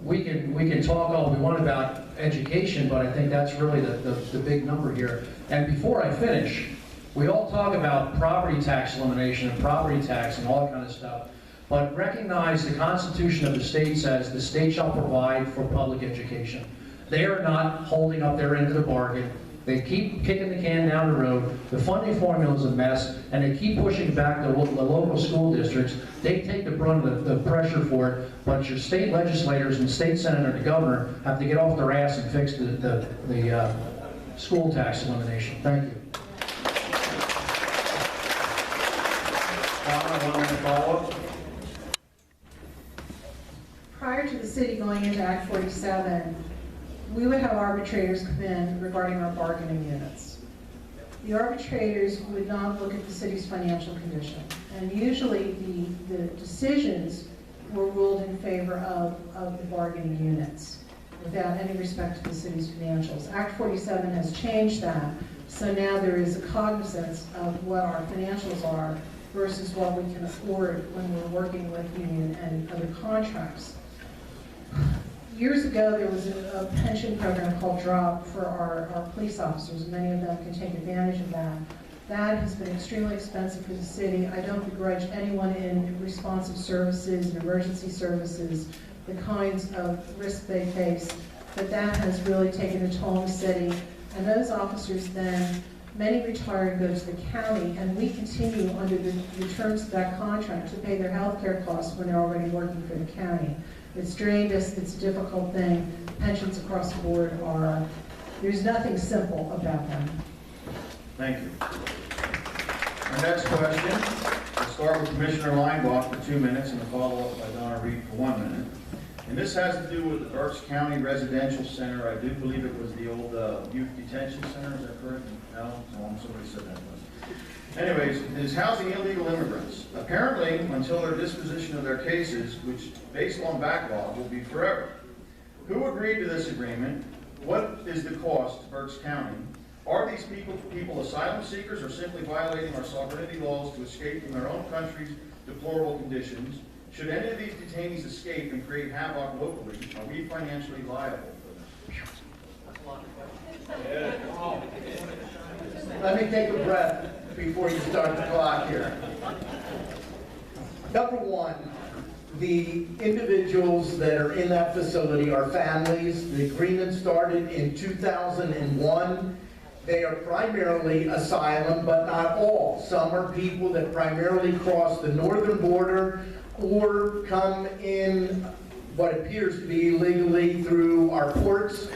we can talk all we want about education, but I think that's really the big number here. And before I finish, we all talk about property tax elimination and property tax and all that kind of stuff, but recognize the Constitution of the state says the state shall provide for public education. They are not holding up their end of the bargain. They keep kicking the can down the road. The funding formula is a mess, and they keep pushing back the local school districts. They take the brunt of the pressure for it, but your state legislators and state senate and the governor have to get off their ass and fix the school tax elimination. Thank you. 1 minute follow-up. Prior to the city going into Act 47, we would have arbitrators come in regarding our bargaining units. The arbitrators would not look at the city's financial condition, and usually the decisions were ruled in favor of the bargaining units without any respect to the city's financials. Act 47 has changed that, so now there is a cognizance of what our financials are versus what we can afford when we're working with union and other contracts. Years ago, there was a pension program called DROP for our police officers. Many of them can take advantage of that. That has been extremely expensive for the city. I don't begrudge anyone in responsive services and emergency services the kinds of risk they face, but that has really taken a toll on the city. And those officers then, many retire and go to the county, and we continue under the terms of that contract to pay their health care costs when they're already working for the county. It's drained us, it's a difficult thing. Pensions across the board are, there's nothing simple about them. Thank you. Our next question, we'll start with Commissioner Linebaugh for 2 minutes and a follow-up by Donna Reed for 1 minute. And this has to do with the Berks County Residential Center. I do believe it was the old youth detention center, is that correct? No? Somebody said that. Anyways, is housing illegal immigrants. Apparently, until their disposition of their cases, which based on backlog will be forever. Who agreed to this agreement? What is the cost to Berks County? Are these people asylum seekers or simply violating our sovereignty laws to escape from their own country's deplorable conditions? Should any of these detainees escape and create havoc locally, are we financially liable for this? Let me take a breath before you start the clock here. Number one, the individuals that are in that facility are families. The agreement started in 2001. They are primarily asylum, but not all. Some are people that primarily cross the northern border or come in what appears to be illegally through our ports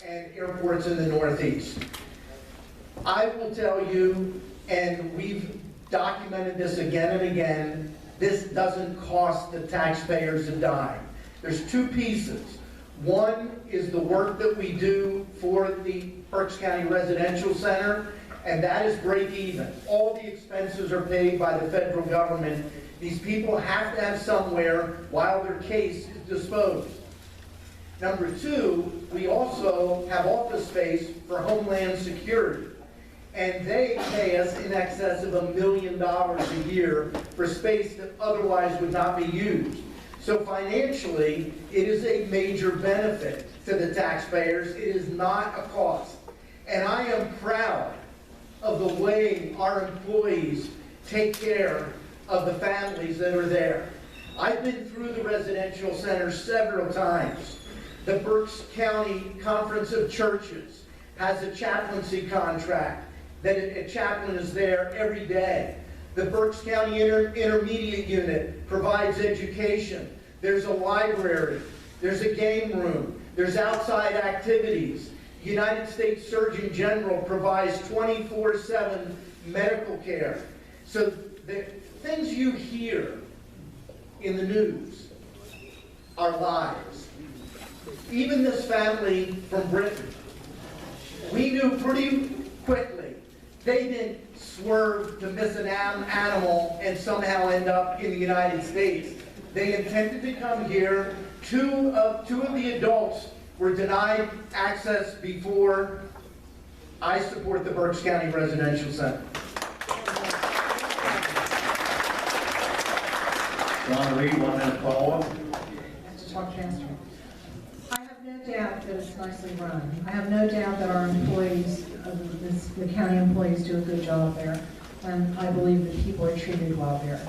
and airports in the Northeast. I will tell you, and we've documented this again and again, this doesn't cost the taxpayers a dime. There's two pieces. One is the work that we do for the Berks County Residential Center, and that is break even. All the expenses are paid by the federal government. These people have to have somewhere while their case is disposed. Number two, we also have office space for Homeland Security. And they pay us in excess of $1 million a year for space that otherwise would not be used. So financially, it is a major benefit to the taxpayers. It is not a cost. And I am proud of the way our employees take care of the families that are there. I've been through the residential center several times. The Berks County Conference of Churches has a chaplaincy contract that a chaplain is there every day. The Berks County Intermediate Unit provides education. There's a library. There's a game room. There's outside activities. United States Surgeon General provides 24/7 medical care. So the things you hear in the news are lies. Even this family from Britain, we knew pretty quickly they didn't swerve to miss an animal and somehow end up in the United States. They intended to come here. Two of the adults were denied access before. I support the Berks County Residential Center. Donna Reed, 1 minute follow-up. talk faster. I have no doubt that it's nicely run. I have no doubt that our employees, the county employees do a good job there, and I believe that people are treated well there.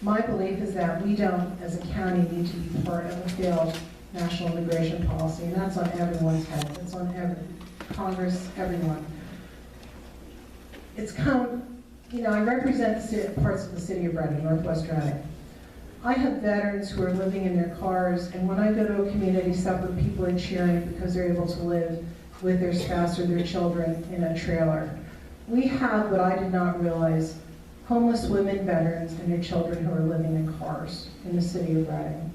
My belief is that we don't, as a county, need to be part of a failed national immigration policy, and that's on everyone's head. It's on Congress, everyone. It's come, I represent parts of the city of Reading, Northwest Reading. I have veterans who are living in their cars, and when I go to a community supper, people are cheering because they're able to live with their spouse or their children in a trailer. We have what I did not realize, homeless women, veterans, and their children who are living in cars in the city of Reading.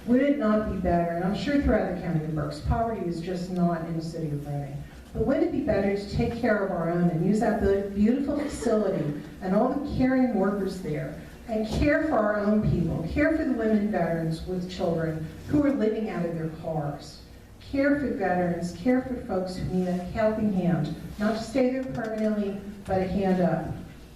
Would it not be better, and I'm sure throughout the county of Berks, poverty is just not in the city of Reading, but wouldn't it be better to take care of our own and use that beautiful facility and all the caring workers there and care for our own people, care for the women veterans with children who are living out of their cars, care for veterans, care for folks who need a helping hand, not to stay there permanently, but a hand up.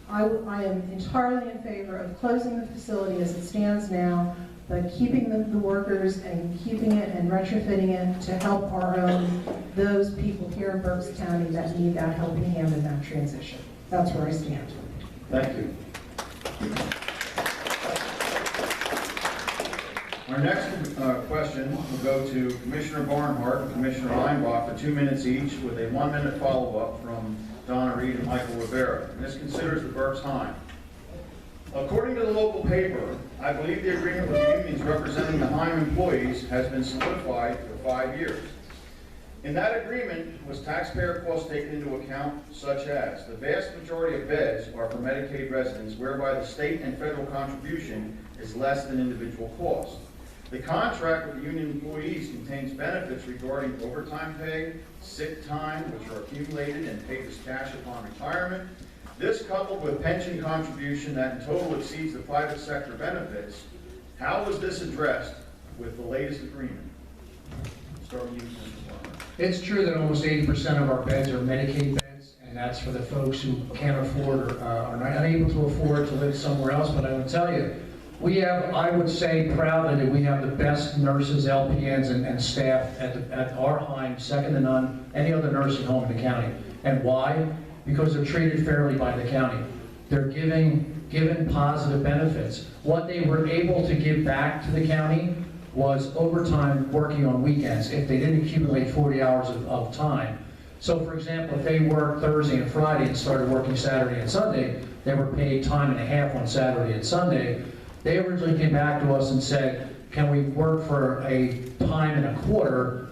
I am entirely in favor of closing the facility as it stands now, but keeping the workers and keeping it and retrofitting it to help our own, those people here in Berks County that need that helping hand in that transition. That's where I stand. Thank you. Our next question will go to Commissioner Barnhart and Commissioner Reinbach for 2 minutes each, with a 1-minute follow-up from Donna Reed and Michael Rivera. And this considers the Berks Heim. According to the local paper, I believe the agreement with the unions representing the Heim employees has been solidified for 5 years. In that agreement was taxpayer costs taken into account, such as the vast majority of beds are for Medicaid residents, whereby the state and federal contribution is less than individual cost. The contract with the union employees contains benefits regarding overtime pay, sick time, which are accumulated and paid as cash upon retirement. This, coupled with pension contribution that in total exceeds the private sector benefits, how was this addressed with the latest agreement? Start with you, Mr. Barnhart. It's true that almost 80% of our beds are Medicaid beds, and that's for the folks who can't afford or are not unable to afford to live somewhere else. But I will tell you, we have, I would say proudly, that we have the best nurses, LPNs, and staff at our Heim, second to none, any other nursing home in the county. And why? Because they're treated fairly by the county. They're given positive benefits. What they were able to give back to the county was overtime working on weekends if they didn't accumulate 40 hours of time. So for example, if they worked Thursday and Friday and started working Saturday and Sunday, they were paid time and a half on Saturday and Sunday. They originally came back to us and said, can we work for a time and a quarter,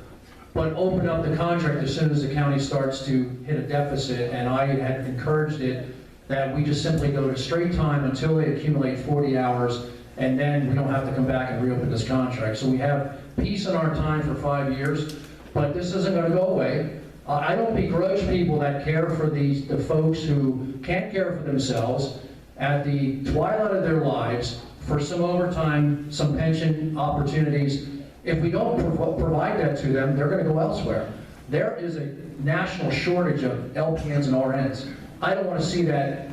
but open up the contract as soon as the county starts to hit a deficit. And I had encouraged it that we just simply go to straight time until they accumulate 40 hours, and then we don't have to come back and reopen this contract. So we have peace in our time for 5 years, but this isn't going to go away. I don't begrudge people that care for the folks who can't care for themselves at the twilight of their lives for some overtime, some pension opportunities. If we don't provide that to them, they're going to go elsewhere. There is a national shortage of LPNs and RNs. I don't want to see that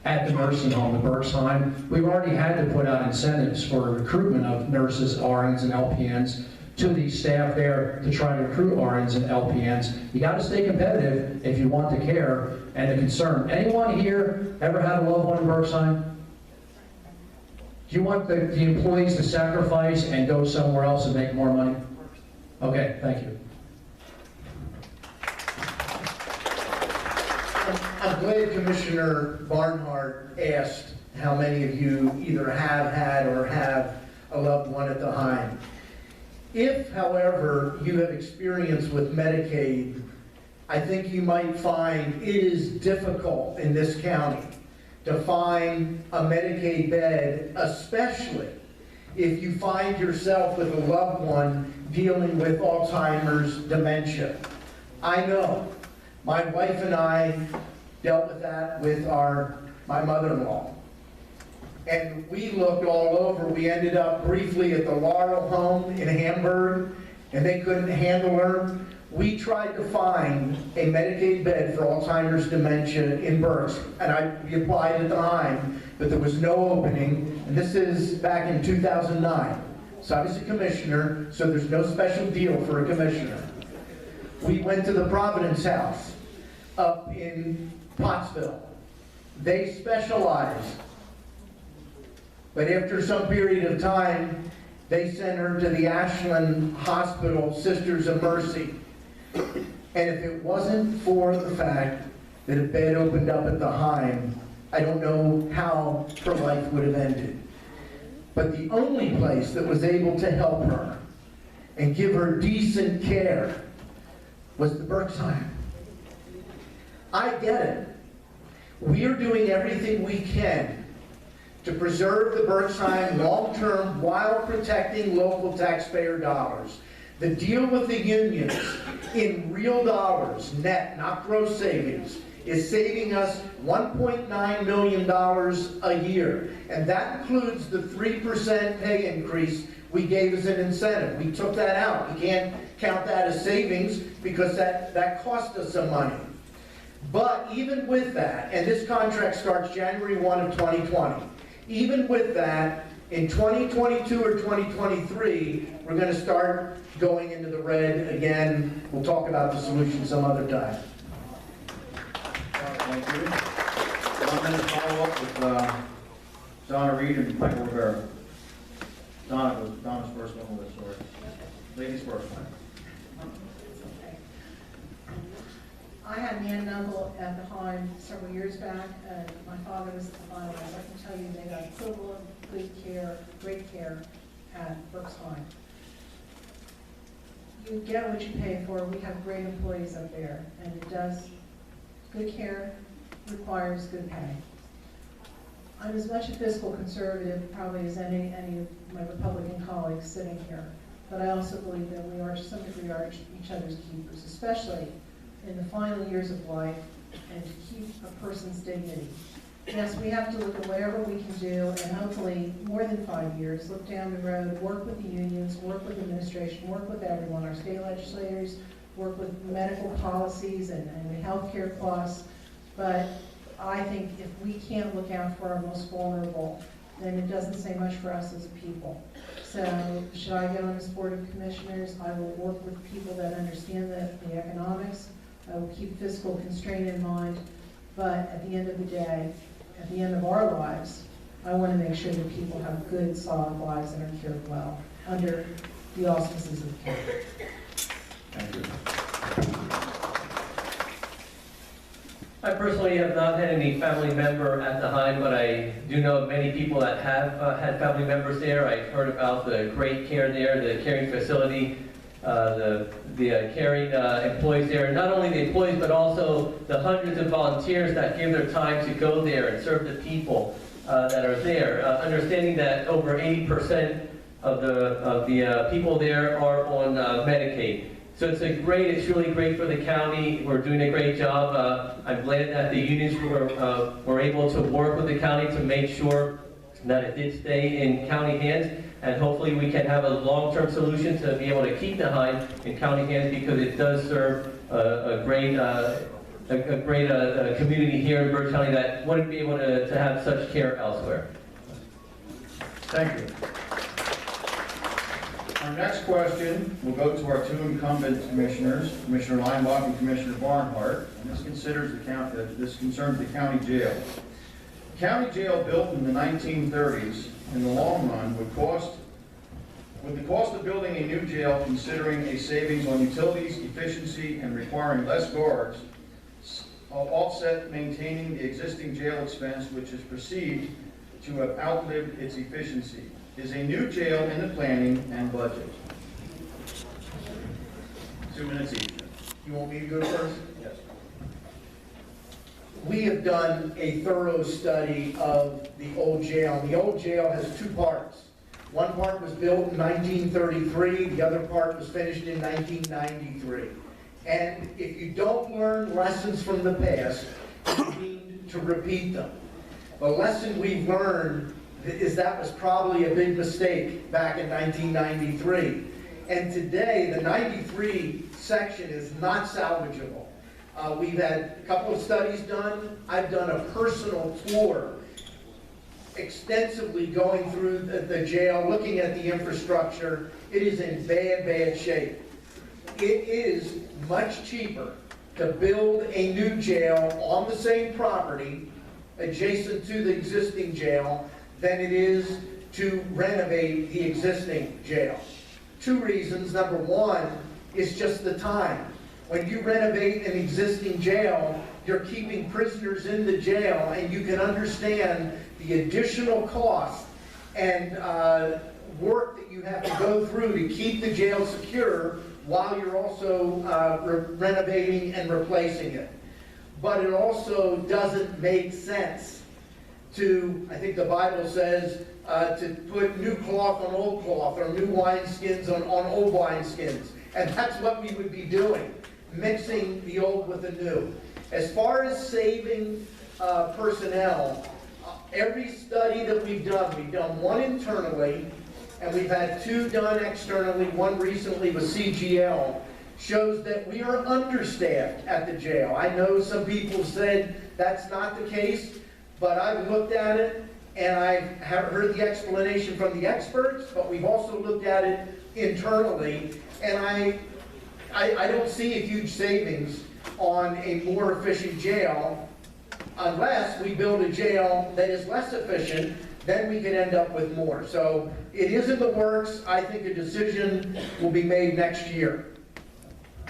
at the nursing home, the Berks Heim. We've already had to put out incentives for recruitment of nurses, RNs, and LPNs to the staff there to try to recruit RNs and LPNs. You got to stay competitive if you want the care and the concern. Anyone here ever had a loved one in Berks Heim? Do you want the employees to sacrifice and go somewhere else and make more money? Okay, thank you. I'm glad Commissioner Barnhart asked how many of you either have had or have a loved one at the Heim. If, however, you have experience with Medicaid, I think you might find it is difficult in this county to find a Medicaid bed, especially if you find yourself with a loved one dealing with Alzheimer's dementia. I know. My wife and I dealt with that with my mother-in-law. And we looked all over. We ended up briefly at the Laurel home in Hamburg, and they couldn't handle her. We tried to find a Medicaid bed for Alzheimer's dementia in Berks, and we applied at the time, but there was no opening. And this is back in 2009. so I was a commissioner, so there's no special deal for a commissioner. We went to the Providence House up in Pottsville. They specialize. But after some period of time, they sent her to the Ashland Hospital Sisters of Mercy. And if it wasn't for the fact that a bed opened up at the Heim, I don't know how her life would have ended. But the only place that was able to help her and give her decent care was the Berks Heim. I get it. We are doing everything we can to preserve the Berks Heim long-term while protecting local taxpayer dollars. The deal with the unions in real dollars, net, not gross savings, is saving us $1.9 million a year. And that includes the 3% pay increase we gave as an incentive. We took that out. We can't count that as savings because that cost us some money. But even with that, and this contract starts January 1 of 2020, even with that, in 2022 or 2023, we're going to start going into the red again. We'll talk about the solution some other time. Thank you. 1 minute follow-up with Donna Reed and Michael Rivera. Donna's first one with the story. Ladies first. I had an aunt and uncle at the Heim several years back, and my father was the finalist. I can tell you they got equivalent, good care, great care at Berks Heim. You get what you pay for. We have great employees up there, and it does, good care requires good pay. I'm as much a fiscal conservative probably as any of my Republican colleagues sitting here, but I also believe that we are, to some degree, are each other's keepers, especially in the final years of life, and to keep a person's dignity. Yes, we have to look at whatever we can do, and hopefully more than 5 years, look down the road, work with the unions, work with administration, work with everyone, our state legislators, work with medical policies and the healthcare costs. But I think if we can't look out for our most vulnerable, then it doesn't say much for us as a people. So should I get on this board of commissioners? I will work with people that understand the economics. I will keep fiscal constraint in mind, but at the end of the day, at the end of our lives, I want to make sure that people have good, solid lives and are cared well under the auspices of the county. Thank you. I personally have not had any family member at the Heim, but I do know many people that have had family members there. I've heard about the great care there, the caring facility, the caring employees there. Not only the employees, but also the hundreds of volunteers that give their time to go there and serve the people that are there. Understanding that over 80% of the people there are on Medicaid. So it's really great for the county. We're doing a great job. I'm glad that the unions were able to work with the county to make sure that it did stay in county hands. And hopefully we can have a long-term solution to be able to keep the Heim in county hands, because it does serve a great community here in Berks County that wouldn't be able to have such care elsewhere. Thank you. Our next question will go to our two incumbent commissioners, Commissioner Leinbach and Commissioner Barnhart, and this concerns the county jail. The county jail built in the 1930s, in the long run, would the cost of building a new jail, considering a savings on utilities, efficiency, and requiring less guards, offset maintaining the existing jail expense, which is perceived to have outlived its efficiency? Is a new jail in the planning and budget? 2 minutes each. You want me to go first? Yes. We have done a thorough study of the old jail. The old jail has two parts. One part was built in 1933, the other part was finished in 1993. And if you don't learn lessons from the past, you need to repeat them. The lesson we've learned is that was probably a big mistake back in 1993. And today, the 93 section is not salvageable. We've had a couple of studies done. I've done a personal tour extensively going through the jail, looking at the infrastructure. It is in bad, bad shape. It is much cheaper to build a new jail on the same property adjacent to the existing jail than it is to renovate the existing jail. Two reasons. Number one is just the time. When you renovate an existing jail, you're keeping prisoners in the jail, and you can understand the additional cost and work that you have to go through to keep the jail secure while you're also renovating and replacing it. But it also doesn't make sense to, I think the Bible says, to put new cloth on old cloth, or new wineskins on old wineskins. And that's what we would be doing, mixing the old with the new. As far as saving personnel, every study that we've done one internally, and we've had two done externally, one recently with CGL, shows that we are understaffed at the jail. I know some people said that's not the case, but I've looked at it, and I've heard the explanation from the experts, but we've also looked at it internally, and I don't see a huge savings on a more efficient jail unless we build a jail that is less efficient. Then we could end up with more. So it is in the works. I think a decision will be made next year.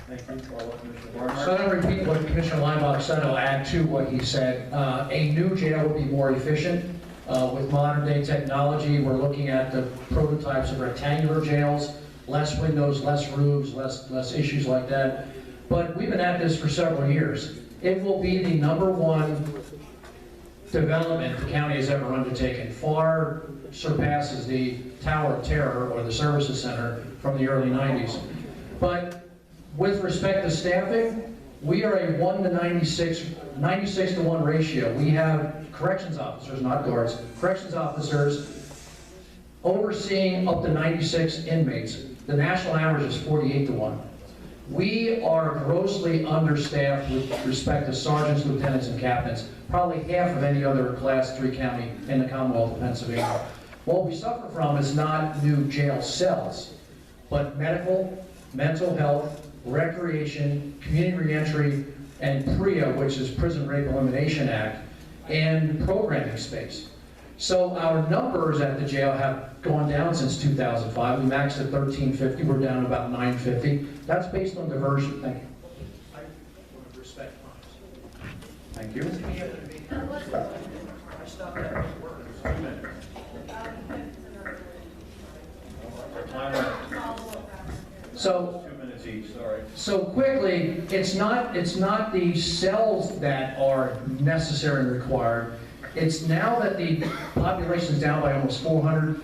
Thank you, Commissioner Barnhart. So I don't repeat what Commissioner Linebaugh said, I'll add to what he said. A new jail will be more efficient. With modern day technology, we're looking at the prototypes of rectangular jails, less windows, less roofs, less issues like that. But we've been at this for several years. It will be the #1 development the county has ever undertaken. Far surpasses the Tower of Terror or the Services Center from the early 90s. But with respect to staffing, we are a 96 to 1 ratio. We have corrections officers, not guards, corrections officers overseeing up to 96 inmates. The national average is 48 to 1. We are grossly understaffed with respect to sergeants, lieutenants, and captains, probably half of any other Class 3 county in the Commonwealth of Pennsylvania. What we suffer from is not new jail cells, but medical, mental health, recreation, community reentry, and PREA, which is Prison Rape Elimination Act, and programming space. So our numbers at the jail have gone down since 2005. We maxed at 1,350. We're down to about 950. That's based on diversion. Thank you. I want to respect times. Thank you. So 2 minutes each, sorry. So quickly, it's not the cells that are necessary and required. It's now that the population is down by almost 400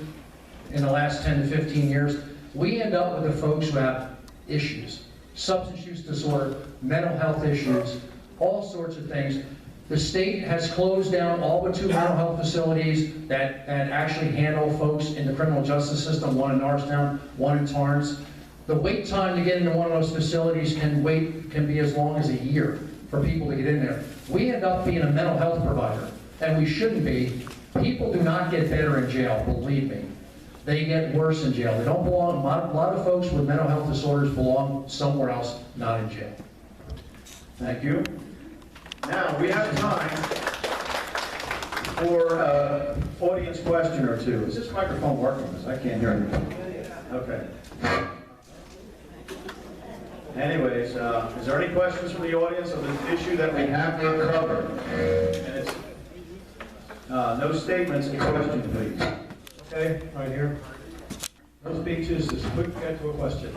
in the last 10 to 15 years, we end up with the folks who have issues, substance use disorder, mental health issues, all sorts of things. The state has closed down all but 2 mental health facilities that actually handle folks in the criminal justice system, one in Norristown, one in Torrance. The wait time to get into one of those facilities can be as long as a year for people to get in there. We end up being a mental health provider, and we shouldn't be. People do not get better in jail, believe me. They get worse in jail. They don't belong. A lot of folks with mental health disorders belong somewhere else, not in jail. Thank you. Now, we have time for an audience question or two. Is this microphone working? Because I can't hear anything. Okay. Anyways, is there any questions from the audience of an issue that we have not covered? And it's no statements, a question, please. Okay, right here. No speeches, just quick get to a question.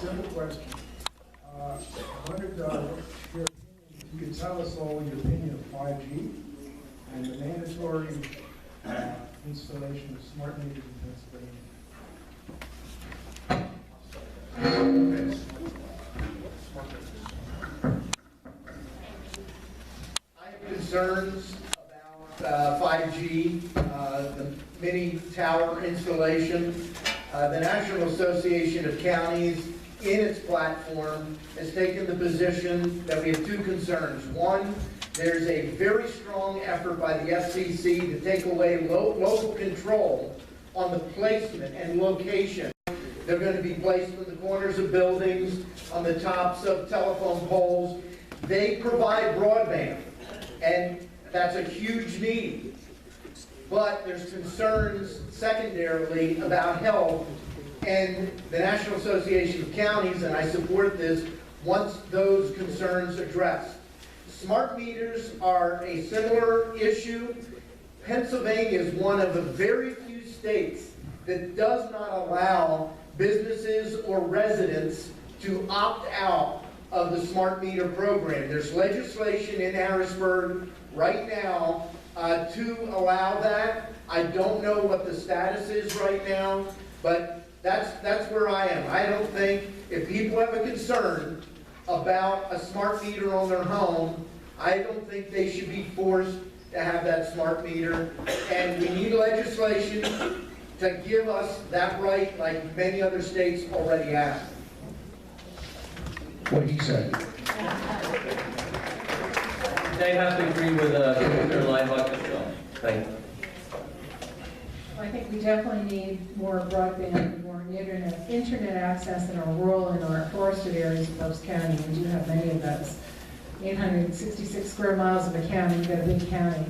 Simple question. I wondered your opinion, if you could tell us all your opinion of 5G and the mandatory installation of smart meters in Pennsylvania. I have concerns about 5G, the mini tower installation. The National Association of Counties, in its platform, has taken the position that we have 2 concerns. One, There's a very strong effort by the FCC to take away local control on the placement and location. They're going to be placed in the corners of buildings, on the tops of telephone poles. They provide broadband, and that's a huge need. But there's concerns secondarily about health, and the National Association of Counties, and I support this, wants those concerns addressed. Smart meters are a similar issue. Pennsylvania is one of the very few states that does not allow businesses or residents to opt out of the smart meter program. There's legislation in Harrisburg right now to allow that. I don't know what the status is right now, but that's where I am. I don't think if people have a concern about a smart meter on their home, I don't think they should be forced to have that smart meter. And we need legislation to give us that right like many other states already have. What he said. I have to agree with Commissioner Linebuck as well. Thank you. I think we definitely need more broadband and more internet access in our rural and our forested areas of Berks County. We do have many of those. 866 square miles of a county, we've got a big county.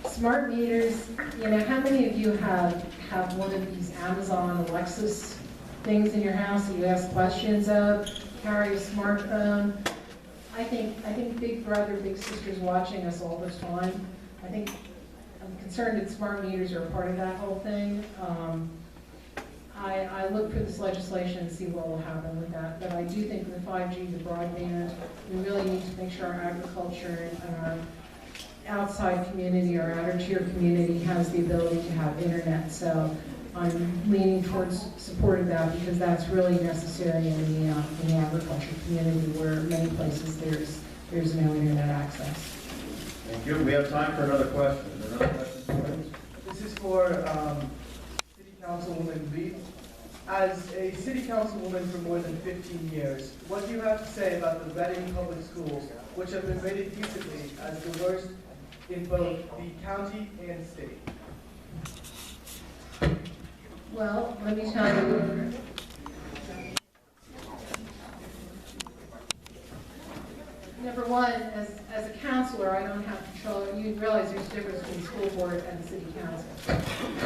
Smart meters, you know, how many of you have one of these Amazon Alexis things in your house that you ask questions of, carry a smartphone? I think Big Brother, Big Sister's watching us all the time. I'm concerned that smart meters are a part of that whole thing. I look for this legislation and see what will happen with that. But I do think with the 5G, the broadband, we really need to make sure our agriculture and our outside community, our outer tier community has the ability to have internet. So I'm leaning towards support of that because that's really necessary in the agriculture community where many places there's no internet access. Thank you. We have time for another question. Is there another question? This is for City Councilwoman Reed. As a City Councilwoman for more than 15 years, what do you have to say about the Reading Public Schools, which have been rated recently as the worst in both the county and state? Well, let me tell you. Number one, as a counselor, I don't have control. You realize there's a difference between school board and city council.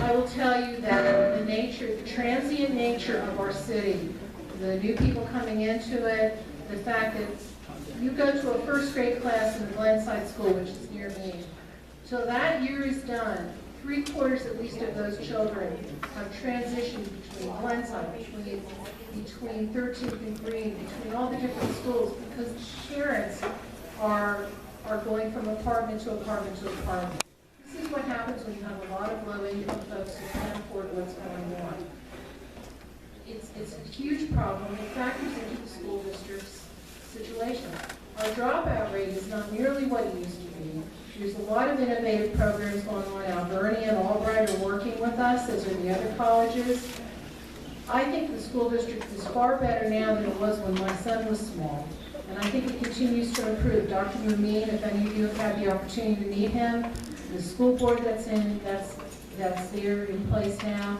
I will tell you that the transient nature of our city, the new people coming into it, the fact that you go to a first grade class in the Glenside School, which is near me, till that year is done, 3/4 at least of those children have transitioned between Glenside, between 13th and Green, between all the different schools, because parents are going from apartment to apartment to apartment. This is what happens when you have a lot of low-income folks who can't afford what's going on. It's a huge problem. It factors into the school district's situation. Our dropout rate is not nearly what it used to be. There's a lot of innovative programs going on. Alberni and Albright are working with us, as are the other colleges. I think the school district is far better now than it was when my son was small. And I think it continues to improve. Dr. Mumeen, if any of you have had the opportunity to meet him, the school board that's there in place now,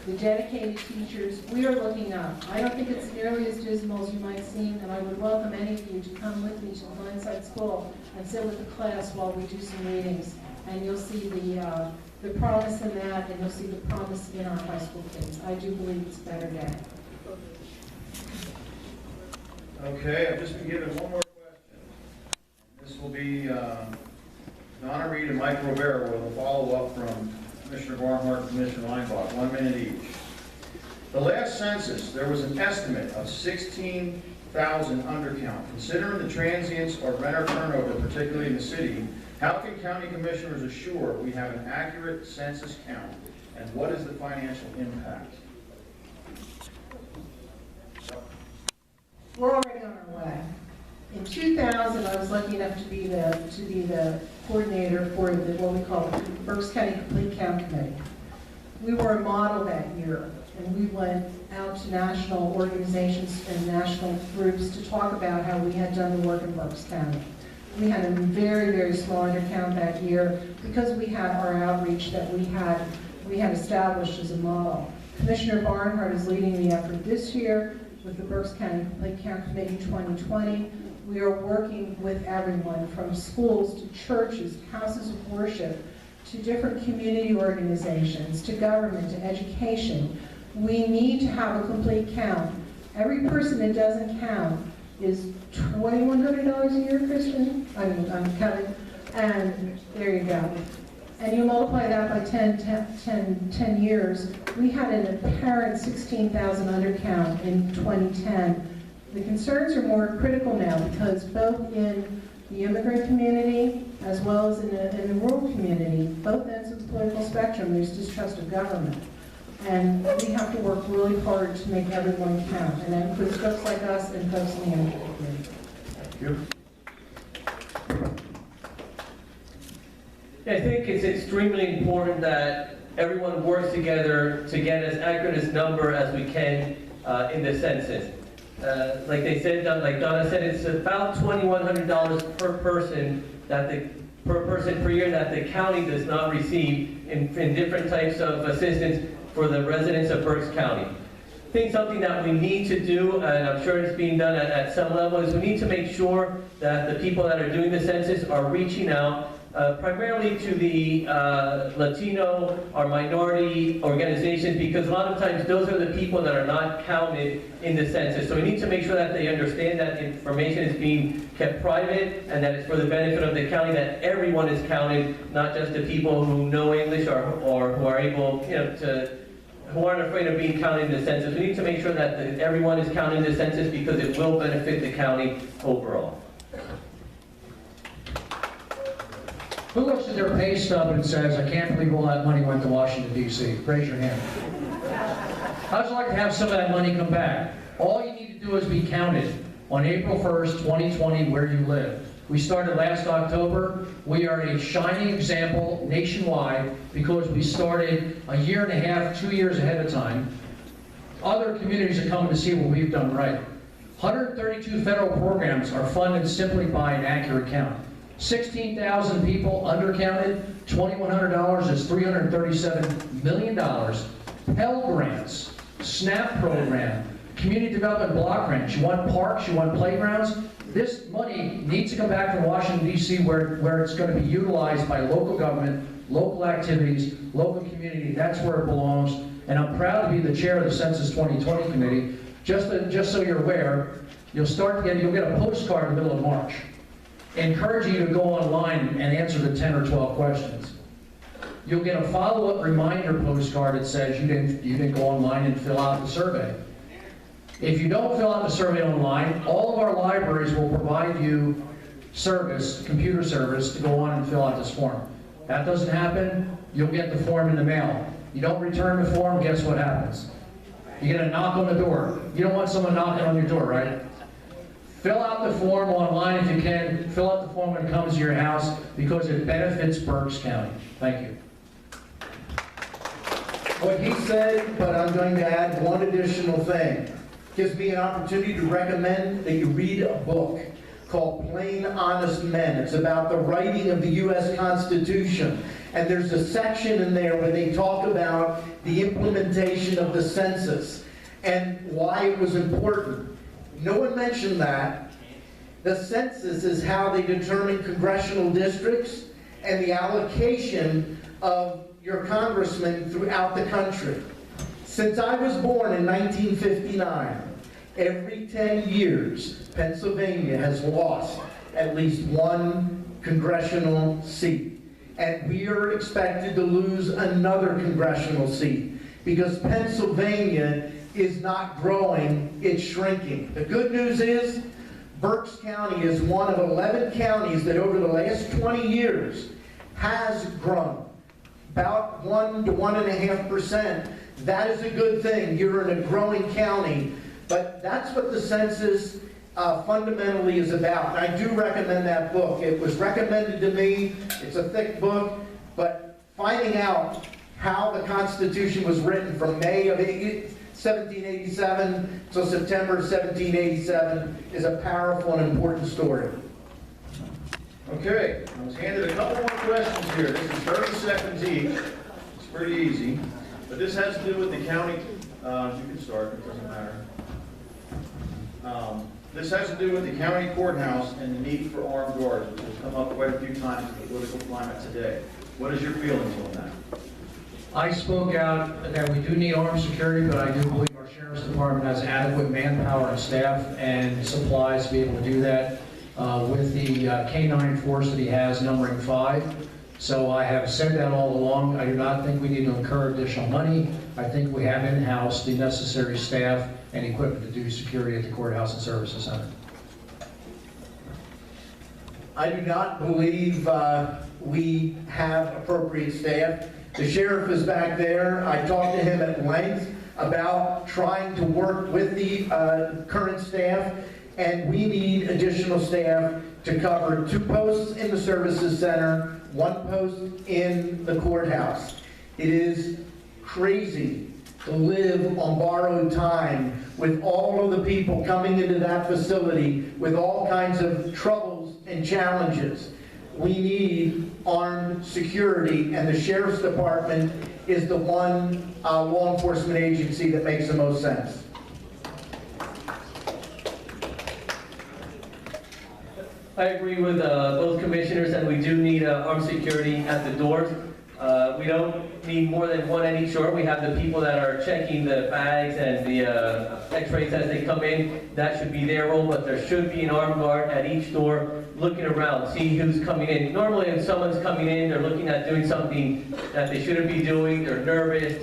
the dedicated teachers, we are looking up. I don't think it's nearly as dismal as you might seem, and I would welcome any of you to come with me to the Glenside School and sit with the class while we do some readings. And you'll see the promise in that, and you'll see the promise in our high school kids. I do believe it's a better day. Okay, I've just been given one more question. This will be Donna Reed and Mike Rivera with a follow-up from Commissioner Barnhart and Commissioner Linebaugh, 1 minute each. The last census, there was an estimate of 16,000 undercount. Considering the transients or renter turnover, particularly in the city, how can county commissioners assure we have an accurate census count, and what is the financial impact? We're already on our way. In 2000, I was lucky enough to be the coordinator for what we call the Berks County Complete Count Committee. We were a model that year, and we went out to national organizations and national groups to talk about how we had done the work in Berks County. We had a very, very small undercount that year because we had our outreach that we had established as a model. Commissioner Barnhart is leading the effort this year with the Berks County Complete Count Committee 2020. We are working with everyone from schools to churches, houses of worship, to different community organizations, to government, to education. We need to have a complete count. Every person that doesn't count is $2,100 a year, Christian? I'm counting. And there you go. And you multiply that by 10 years. We had an apparent 16,000 undercount in 2010. The concerns are more critical now because both in the immigrant community as well as in the rural community, both ends of the political spectrum, there's distrust of government. And we have to work really hard to make everyone count. And that includes folks like us and folks in the immigrant community. Thank you. I think it's extremely important that everyone works together to get as accurate a number as we can in the census. Like they said, like Donna said, it's about $2,100 per person per year that the county does not receive in different types of assistance for the residents of Berks County. I think something that we need to do, and I'm sure it's being done at some level, is we need to make sure that the people that are doing the census are reaching out primarily to the Latino or minority organizations, because a lot of times those are the people that are not counted in the census. So we need to make sure that they understand that information is being kept private and that it's for the benefit of the county, that everyone is counted, not just the people who know English or who are able, who aren't afraid of being counted in the census. We need to make sure that everyone is counted in the census because it will benefit the county overall. Who looks at their pay stub and says, I can't believe all that money went to Washington, D.C.? Raise your hand. How'd you like to have some of that money come back? All you need to do is be counted on April 1st, 2020, where you live. We started last October. We are a shining example nationwide because we started a year and a half, 2 years ahead of time. Other communities are coming to see what we've done right. 132 federal programs are funded simply by an accurate count. 16,000 people undercounted, $2,100 is $337 million. Pell Grants, SNAP program, community development block grants. You want parks, you want playgrounds? This money needs to come back from Washington, D.C. where it's going to be utilized by local government, local activities, local community. That's where it belongs. And I'm proud to be the chair of the Census 2020 Committee. Just so you're aware, you'll get a postcard in the middle of March, encouraging you to go online and answer the 10 or 12 questions. You'll get a follow-up reminder postcard that says you didn't go online and fill out the survey. If you don't fill out the survey online, all of our libraries will provide you computer service, to go on and fill out this form. That doesn't happen, you'll get the form in the mail. You don't return the form, guess what happens? You get a knock on the door. You don't want someone knocking on your door, right? Fill out the form online if you can. Fill out the form when it comes to your house because it benefits Berks County. Thank you. What he said, but I'm going to add one additional thing. Gives me an opportunity to recommend that you read a book called Plain Honest Men. It's about the writing of the U.S. Constitution. And there's a section in there where they talk about the implementation of the census and why it was important. No one mentioned that. The census is how they determine congressional districts and the allocation of your congressmen throughout the country. Since I was born in 1959, every 10 years, Pennsylvania has lost at least one congressional seat. And we are expected to lose another congressional seat because Pennsylvania is not growing, it's shrinking. The good news is Berks County is one of 11 counties that over the last 20 years has grown. About 1 to 1.5%. That is a good thing. You're in a growing county. But that's what the census fundamentally is about. And I do recommend that book. It was recommended to me. It's a thick book. But finding out how the Constitution was written from May of 1787 to September 1787 is a powerful and important story. Okay, I was handed a couple more questions here. This is 30 seconds each. It's pretty easy. But this has to do with the county, you can start, it doesn't matter. This has to do with the county courthouse and the need for armed guards, which has come up quite a few times in the political climate today. What is your feelings on that? I spoke out that we do need armed security, but I do believe our sheriff's department has adequate manpower and staff and supplies to be able to do that with the K-9 force that he has, numbering 5. So I have said that all along. I do not think we need to incur additional money. I think we have in-house the necessary staff and equipment to do security at the courthouse and services center. I do not believe we have appropriate staff. The sheriff is back there. I talked to him at length about trying to work with the current staff, and we need additional staff to cover 2 posts in the services center, 1 post in the courthouse. It is crazy to live on borrowed time with all of the people coming into that facility with all kinds of troubles and challenges. We need armed security, and the sheriff's department is the one law enforcement agency that makes the most sense. I agree with both commissioners that we do need armed security at the doors. We don't need more than 1 at each door. We have the people that are checking the bags and the x-rays as they come in. That should be their role, but there should be an armed guard at each door looking around, see who's coming in. Normally if someone's coming in, they're looking at doing something that they shouldn't be doing, they're nervous,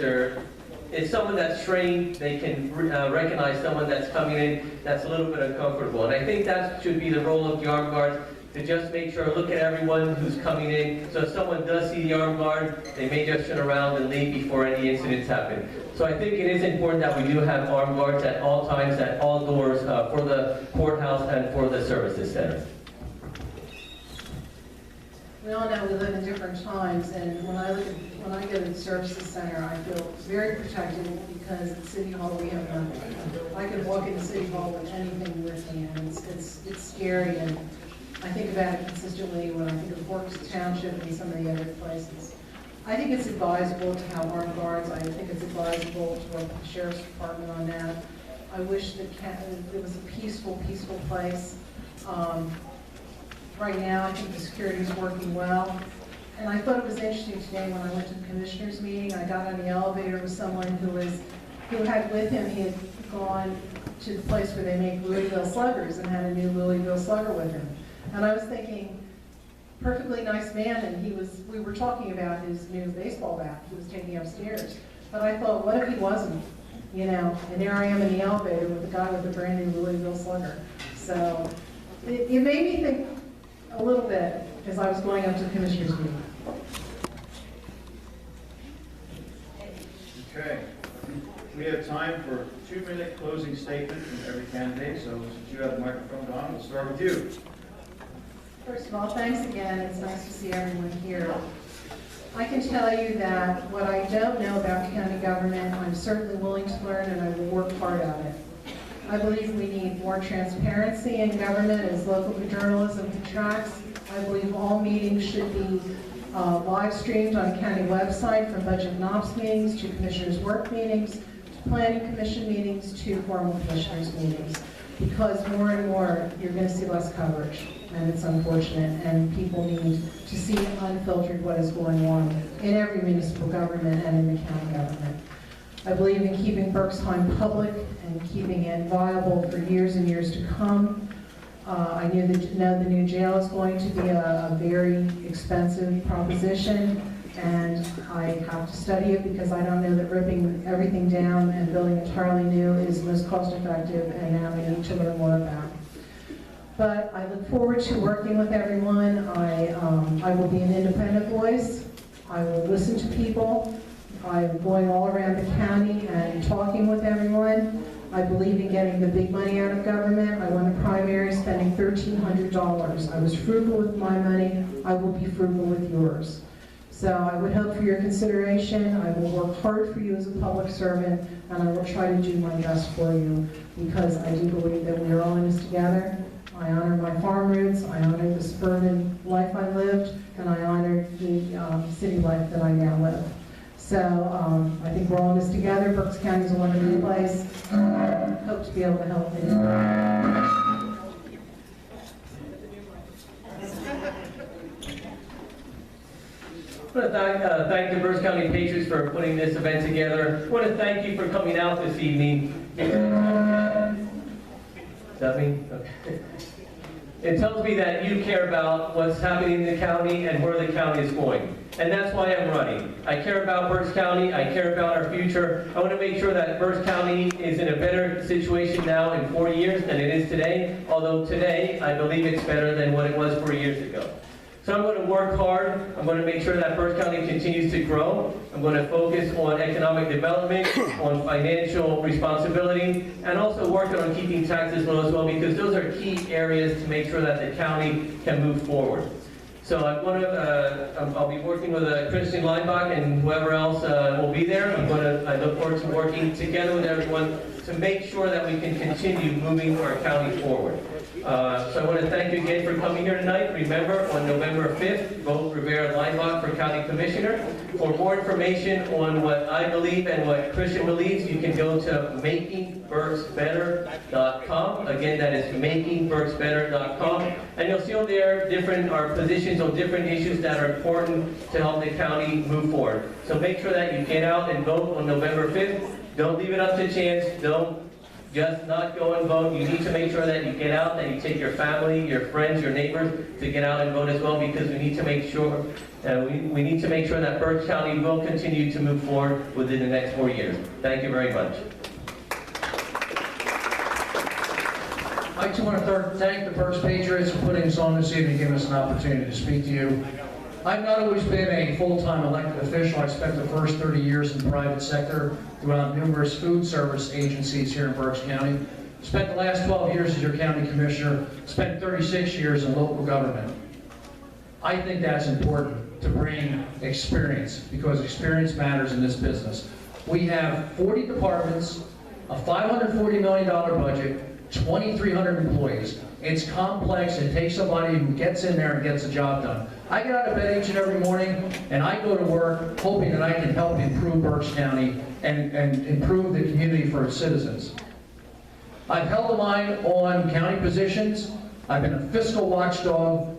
it's someone that's trained, they can recognize someone that's coming in that's a little bit uncomfortable. And I think that should be the role of the armed guards, to just make sure, look at everyone who's coming in. So if someone does see the armed guard, they may just turn around and leave before any incidents happen. So I think it is important that we do have armed guards at all times, at all doors, for the courthouse and for the services center. We all know we live in different times, and when I go to the services center, I feel very protected because at City Hall we have nothing. I can walk into City Hall with anything with me, and it's scary, and I think about it consistently when I think of Berks Township and some of the other places. I think it's advisable to have armed guards. I think it's advisable to work with the Sheriff's Department on that. I wish that it was a peaceful place. Right now, I think the security is working well. And I thought it was interesting today when I went to the commissioners meeting. I got on the elevator with someone who had with him, he had gone to the place where they make Louisville sluggers and had a new Louisville slugger with him. And I was thinking, perfectly nice man, and we were talking about his new baseball bat he was taking upstairs. But I thought, what if he wasn't? You know, and there I am in the elevator with a guy with a brand new Louisville slugger. So it made me think a little bit as I was going up to the commissioners meeting. Okay. We have time for a 2-minute closing statement from every candidate. So since you have the microphone, Don, we'll start with you. First of all, thanks again. It's nice to see everyone here. I can tell you that what I don't know about county government, I'm certainly willing to learn, and I will work hard at it. I believe we need more transparency in government as local journalism contracts. I believe all meetings should be live streamed on a county website, from budget and ops meetings to commissioners' work meetings, to planning commission meetings, to formal commissioners' meetings. Because more and more, you're going to see less coverage, and it's unfortunate, and people need to see unfiltered what is going on in every municipal government and in the county government. I believe in keeping Berksheim public and keeping it viable for years and years to come. I know the new jail is going to be a very expensive proposition, and I have to study it because I don't know that ripping everything down and building entirely new is the most cost effective, and now I need to learn more about it. But I look forward to working with everyone. I will be an independent voice. I will listen to people. I'm going all around the county and talking with everyone. I believe in getting the big money out of government. I won the primary spending $1,300. I was frugal with my money. I will be frugal with yours. So I would hope for your consideration. I will work hard for you as a public servant, and I will try to do my best for you, because I do believe that we are all in this together. I honor my farm roots, I honor the suburban life I lived, and I honor the city life that I now live. So I think we're all in this together. Berks County is a wonderful place. Hope to be able to help you. I want to thank the Berks County Patriots for putting this event together. I want to thank you for coming out this evening. Is that me? Okay. It tells me that you care about what's happening in the county and where the county is going. And that's why I'm running. I care about Berks County. I care about our future. I want to make sure that Berks County is in a better situation now in 4 years than it is today. Although today, I believe it's better than what it was 4 years ago. So I'm going to work hard. I'm going to make sure that Berks County continues to grow. I'm going to focus on economic development, on financial responsibility, and also working on keeping taxes low as well, because those are key areas to make sure that the county can move forward. So I'll be working with Christian Leinbach and whoever else will be there. I look forward to working together with everyone to make sure that we can continue moving our county forward. So I want to thank you again for coming here tonight. Remember, on November 5th, vote Rivera Leinbach for County Commissioner. For more information on what I believe and what Christian believes, you can go to makingberksbetter.com. Again, that is makingberksbetter.com. And you'll see on there our positions on different issues that are important to help the county move forward. So make sure that you get out and vote on November 5th. Don't leave it up to chance. Don't just not go and vote. You need to make sure that you get out, that you take your family, your friends, your neighbors to get out and vote as well, because we need to make sure we need to make sure that Berks County will continue to move forward within the next 4 years. Thank you very much. I too want to thank the Berks Patriots for putting us on this evening and giving us an opportunity to speak to you. I've not always been a full-time elected official. I spent the first 30 years in the private sector throughout numerous food service agencies here in Berks County. Spent the last 12 years as your county commissioner. Spent 36 years in local government. I think that's important to bring experience, because experience matters in this business. We have 40 departments, a $540 million budget, 2,300 employees. It's complex. It takes somebody who gets in there and gets the job done. I get out of bed each and every morning, and I go to work hoping that I can help improve Berks County and improve the community for its citizens. I've held the line on county positions. I've been a fiscal watchdog.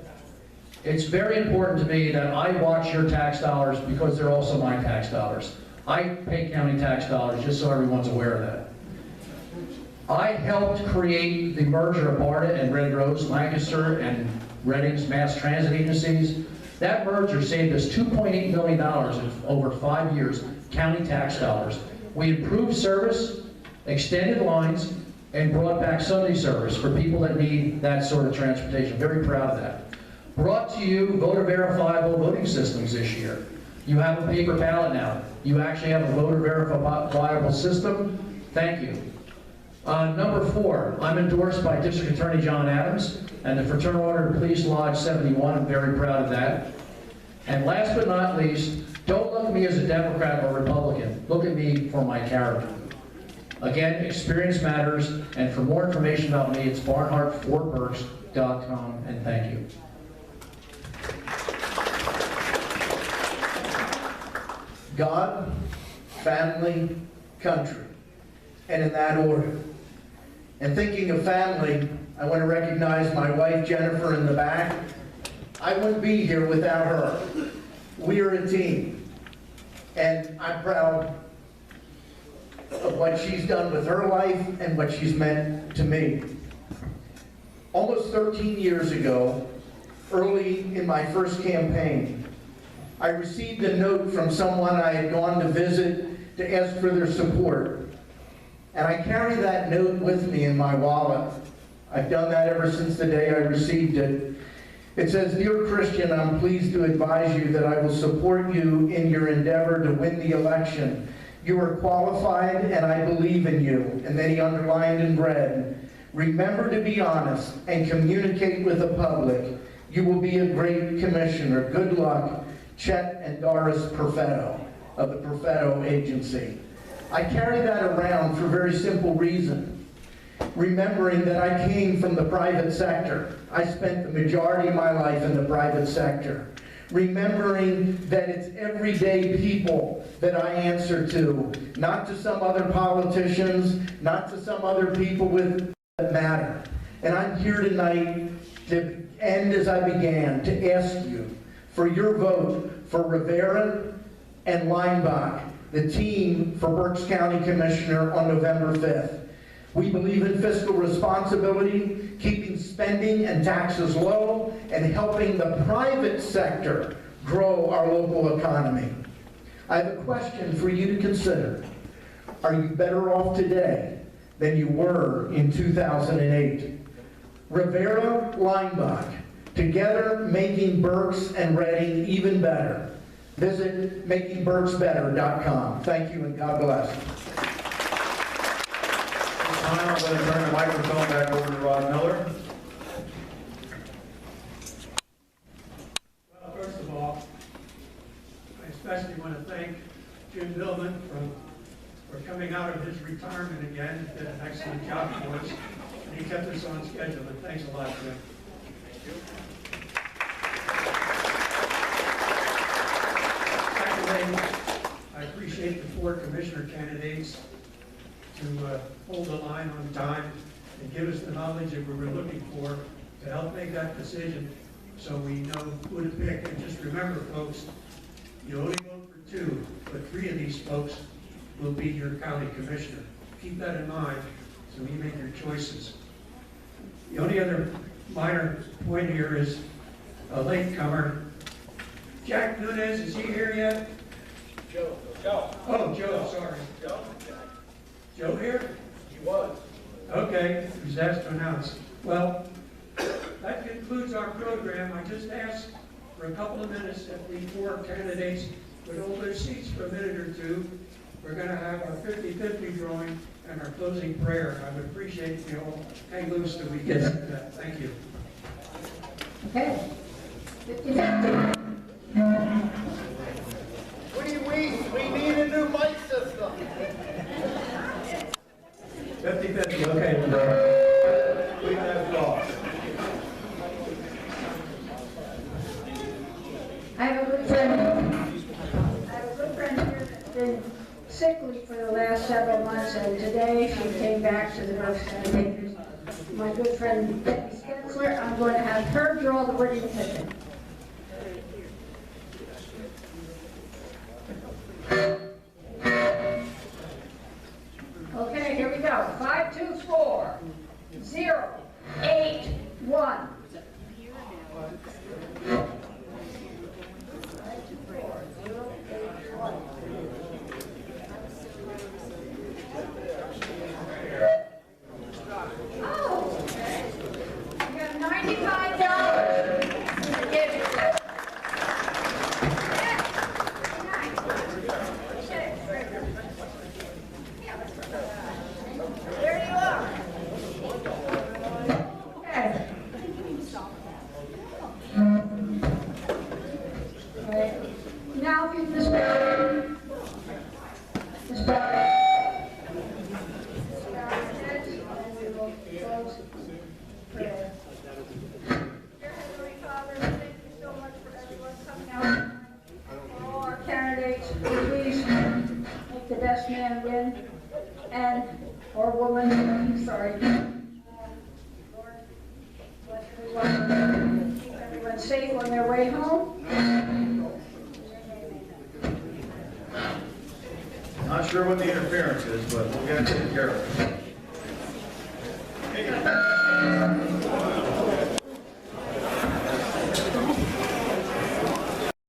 It's very important to me that I watch your tax dollars, because they're also my tax dollars. I pay county tax dollars, just so everyone's aware of that. I helped create the merger of BARDA and Red Rose, Lancaster, and Reading's mass transit agencies. That merger saved us $2.8 million in over 5 years, county tax dollars. We improved service, extended lines, and brought back Sunday service for people that need that sort of transportation. Very proud of that. Brought to you voter verifiable voting systems this year. You have a paper ballot now. You actually have a voter verifiable system. Thank you. Number 4, I'm endorsed by District Attorney John Adams and the Fraternal Order of Police Lodge 71. I'm very proud of that. And last but not least, don't look at me as a Democrat or Republican. Look at me for my character. Again, experience matters, and for more information about me, it's barnhartfortberks.com, and thank you. God, family, country, and in that order. And thinking of family, I want to recognize my wife Jennifer in the back. I wouldn't be here without her. We are a team, and I'm proud of what she's done with her life and what she's meant to me. Almost 13 years ago, early in my first campaign, I received a note from someone I had gone to visit to ask for their support. And I carry that note with me in my wallet. I've done that ever since the day I received it. It says, "Dear Christian, I'm pleased to advise you that I will support you in your endeavor to win the election. You are qualified and I believe in you." And then he underlined in red, "Remember to be honest and communicate with the public. You will be a great commissioner. Good luck. Chet and Doris Perfetto of the Perfetto Agency." I carry that around for a very simple reason. remembering that I came from the private sector. I spent the majority of my life in the private sector. Remembering that it's everyday people that I answer to, not to some other politicians, not to some other people that matter. And I'm here tonight to end as I began, to ask you for your vote for Rivera and Leinbach, the team for Berks County Commissioner on November 5th. We believe in fiscal responsibility, keeping spending and taxes low, and helping the private sector grow our local economy. I have a question for you to consider. Are you better off today than you were in 2008? Rivera, Leinbach, together making Berks and Reading even better. Visit makingberksbetter.com. Thank you and God bless. I'm going to turn the microphone back over to Rod Miller. Well, first of all, I especially want to thank Jim Billman for coming out of his retirement again. He did an excellent job for us, and he kept us on schedule, and thanks a lot, Jim. Secondly, I appreciate the 4 commissioner candidates to hold the line on time and give us the knowledge that we were looking for to help make that decision so we know who to pick. And just remember, folks, you only vote for 2, but 3 of these folks will be your county commissioner. Keep that in mind so you make your choices. The only other minor point here is a latecomer. Jack Nunez, is he here yet? Joe. Oh, Joe, sorry. Joe here? He was. Okay, he's asked to announce. Well, that concludes our program. I just asked for a couple of minutes if the 4 candidates would hold their seats for a minute or 2. We're going to have our 50-50 drawing and our closing prayer. I would appreciate if you all hang loose till we get to that. Thank you. Okay. What do you mean? We need a new mic system. 50-50, okay. We can have talk. I have a good friend here that's been sickly for the last several months, and today she came back to the Berks County Patriots. My good friend Debbie Skensler, I'm going to have her draw the winning ticket. Okay, here we go. 524 081. Oh, okay. You got $95 to give you. There you are. Okay. All right. Now, if you Miss Barry. Miss Barry. Prayer. Dear Heavenly Father, thank you so much for everyone coming out. For all our candidates, please make the best man win, and or woman. Sorry. Lord, bless everyone. Keep everyone safe on their way home. Not sure what the interference is, but we'll get it taken care of.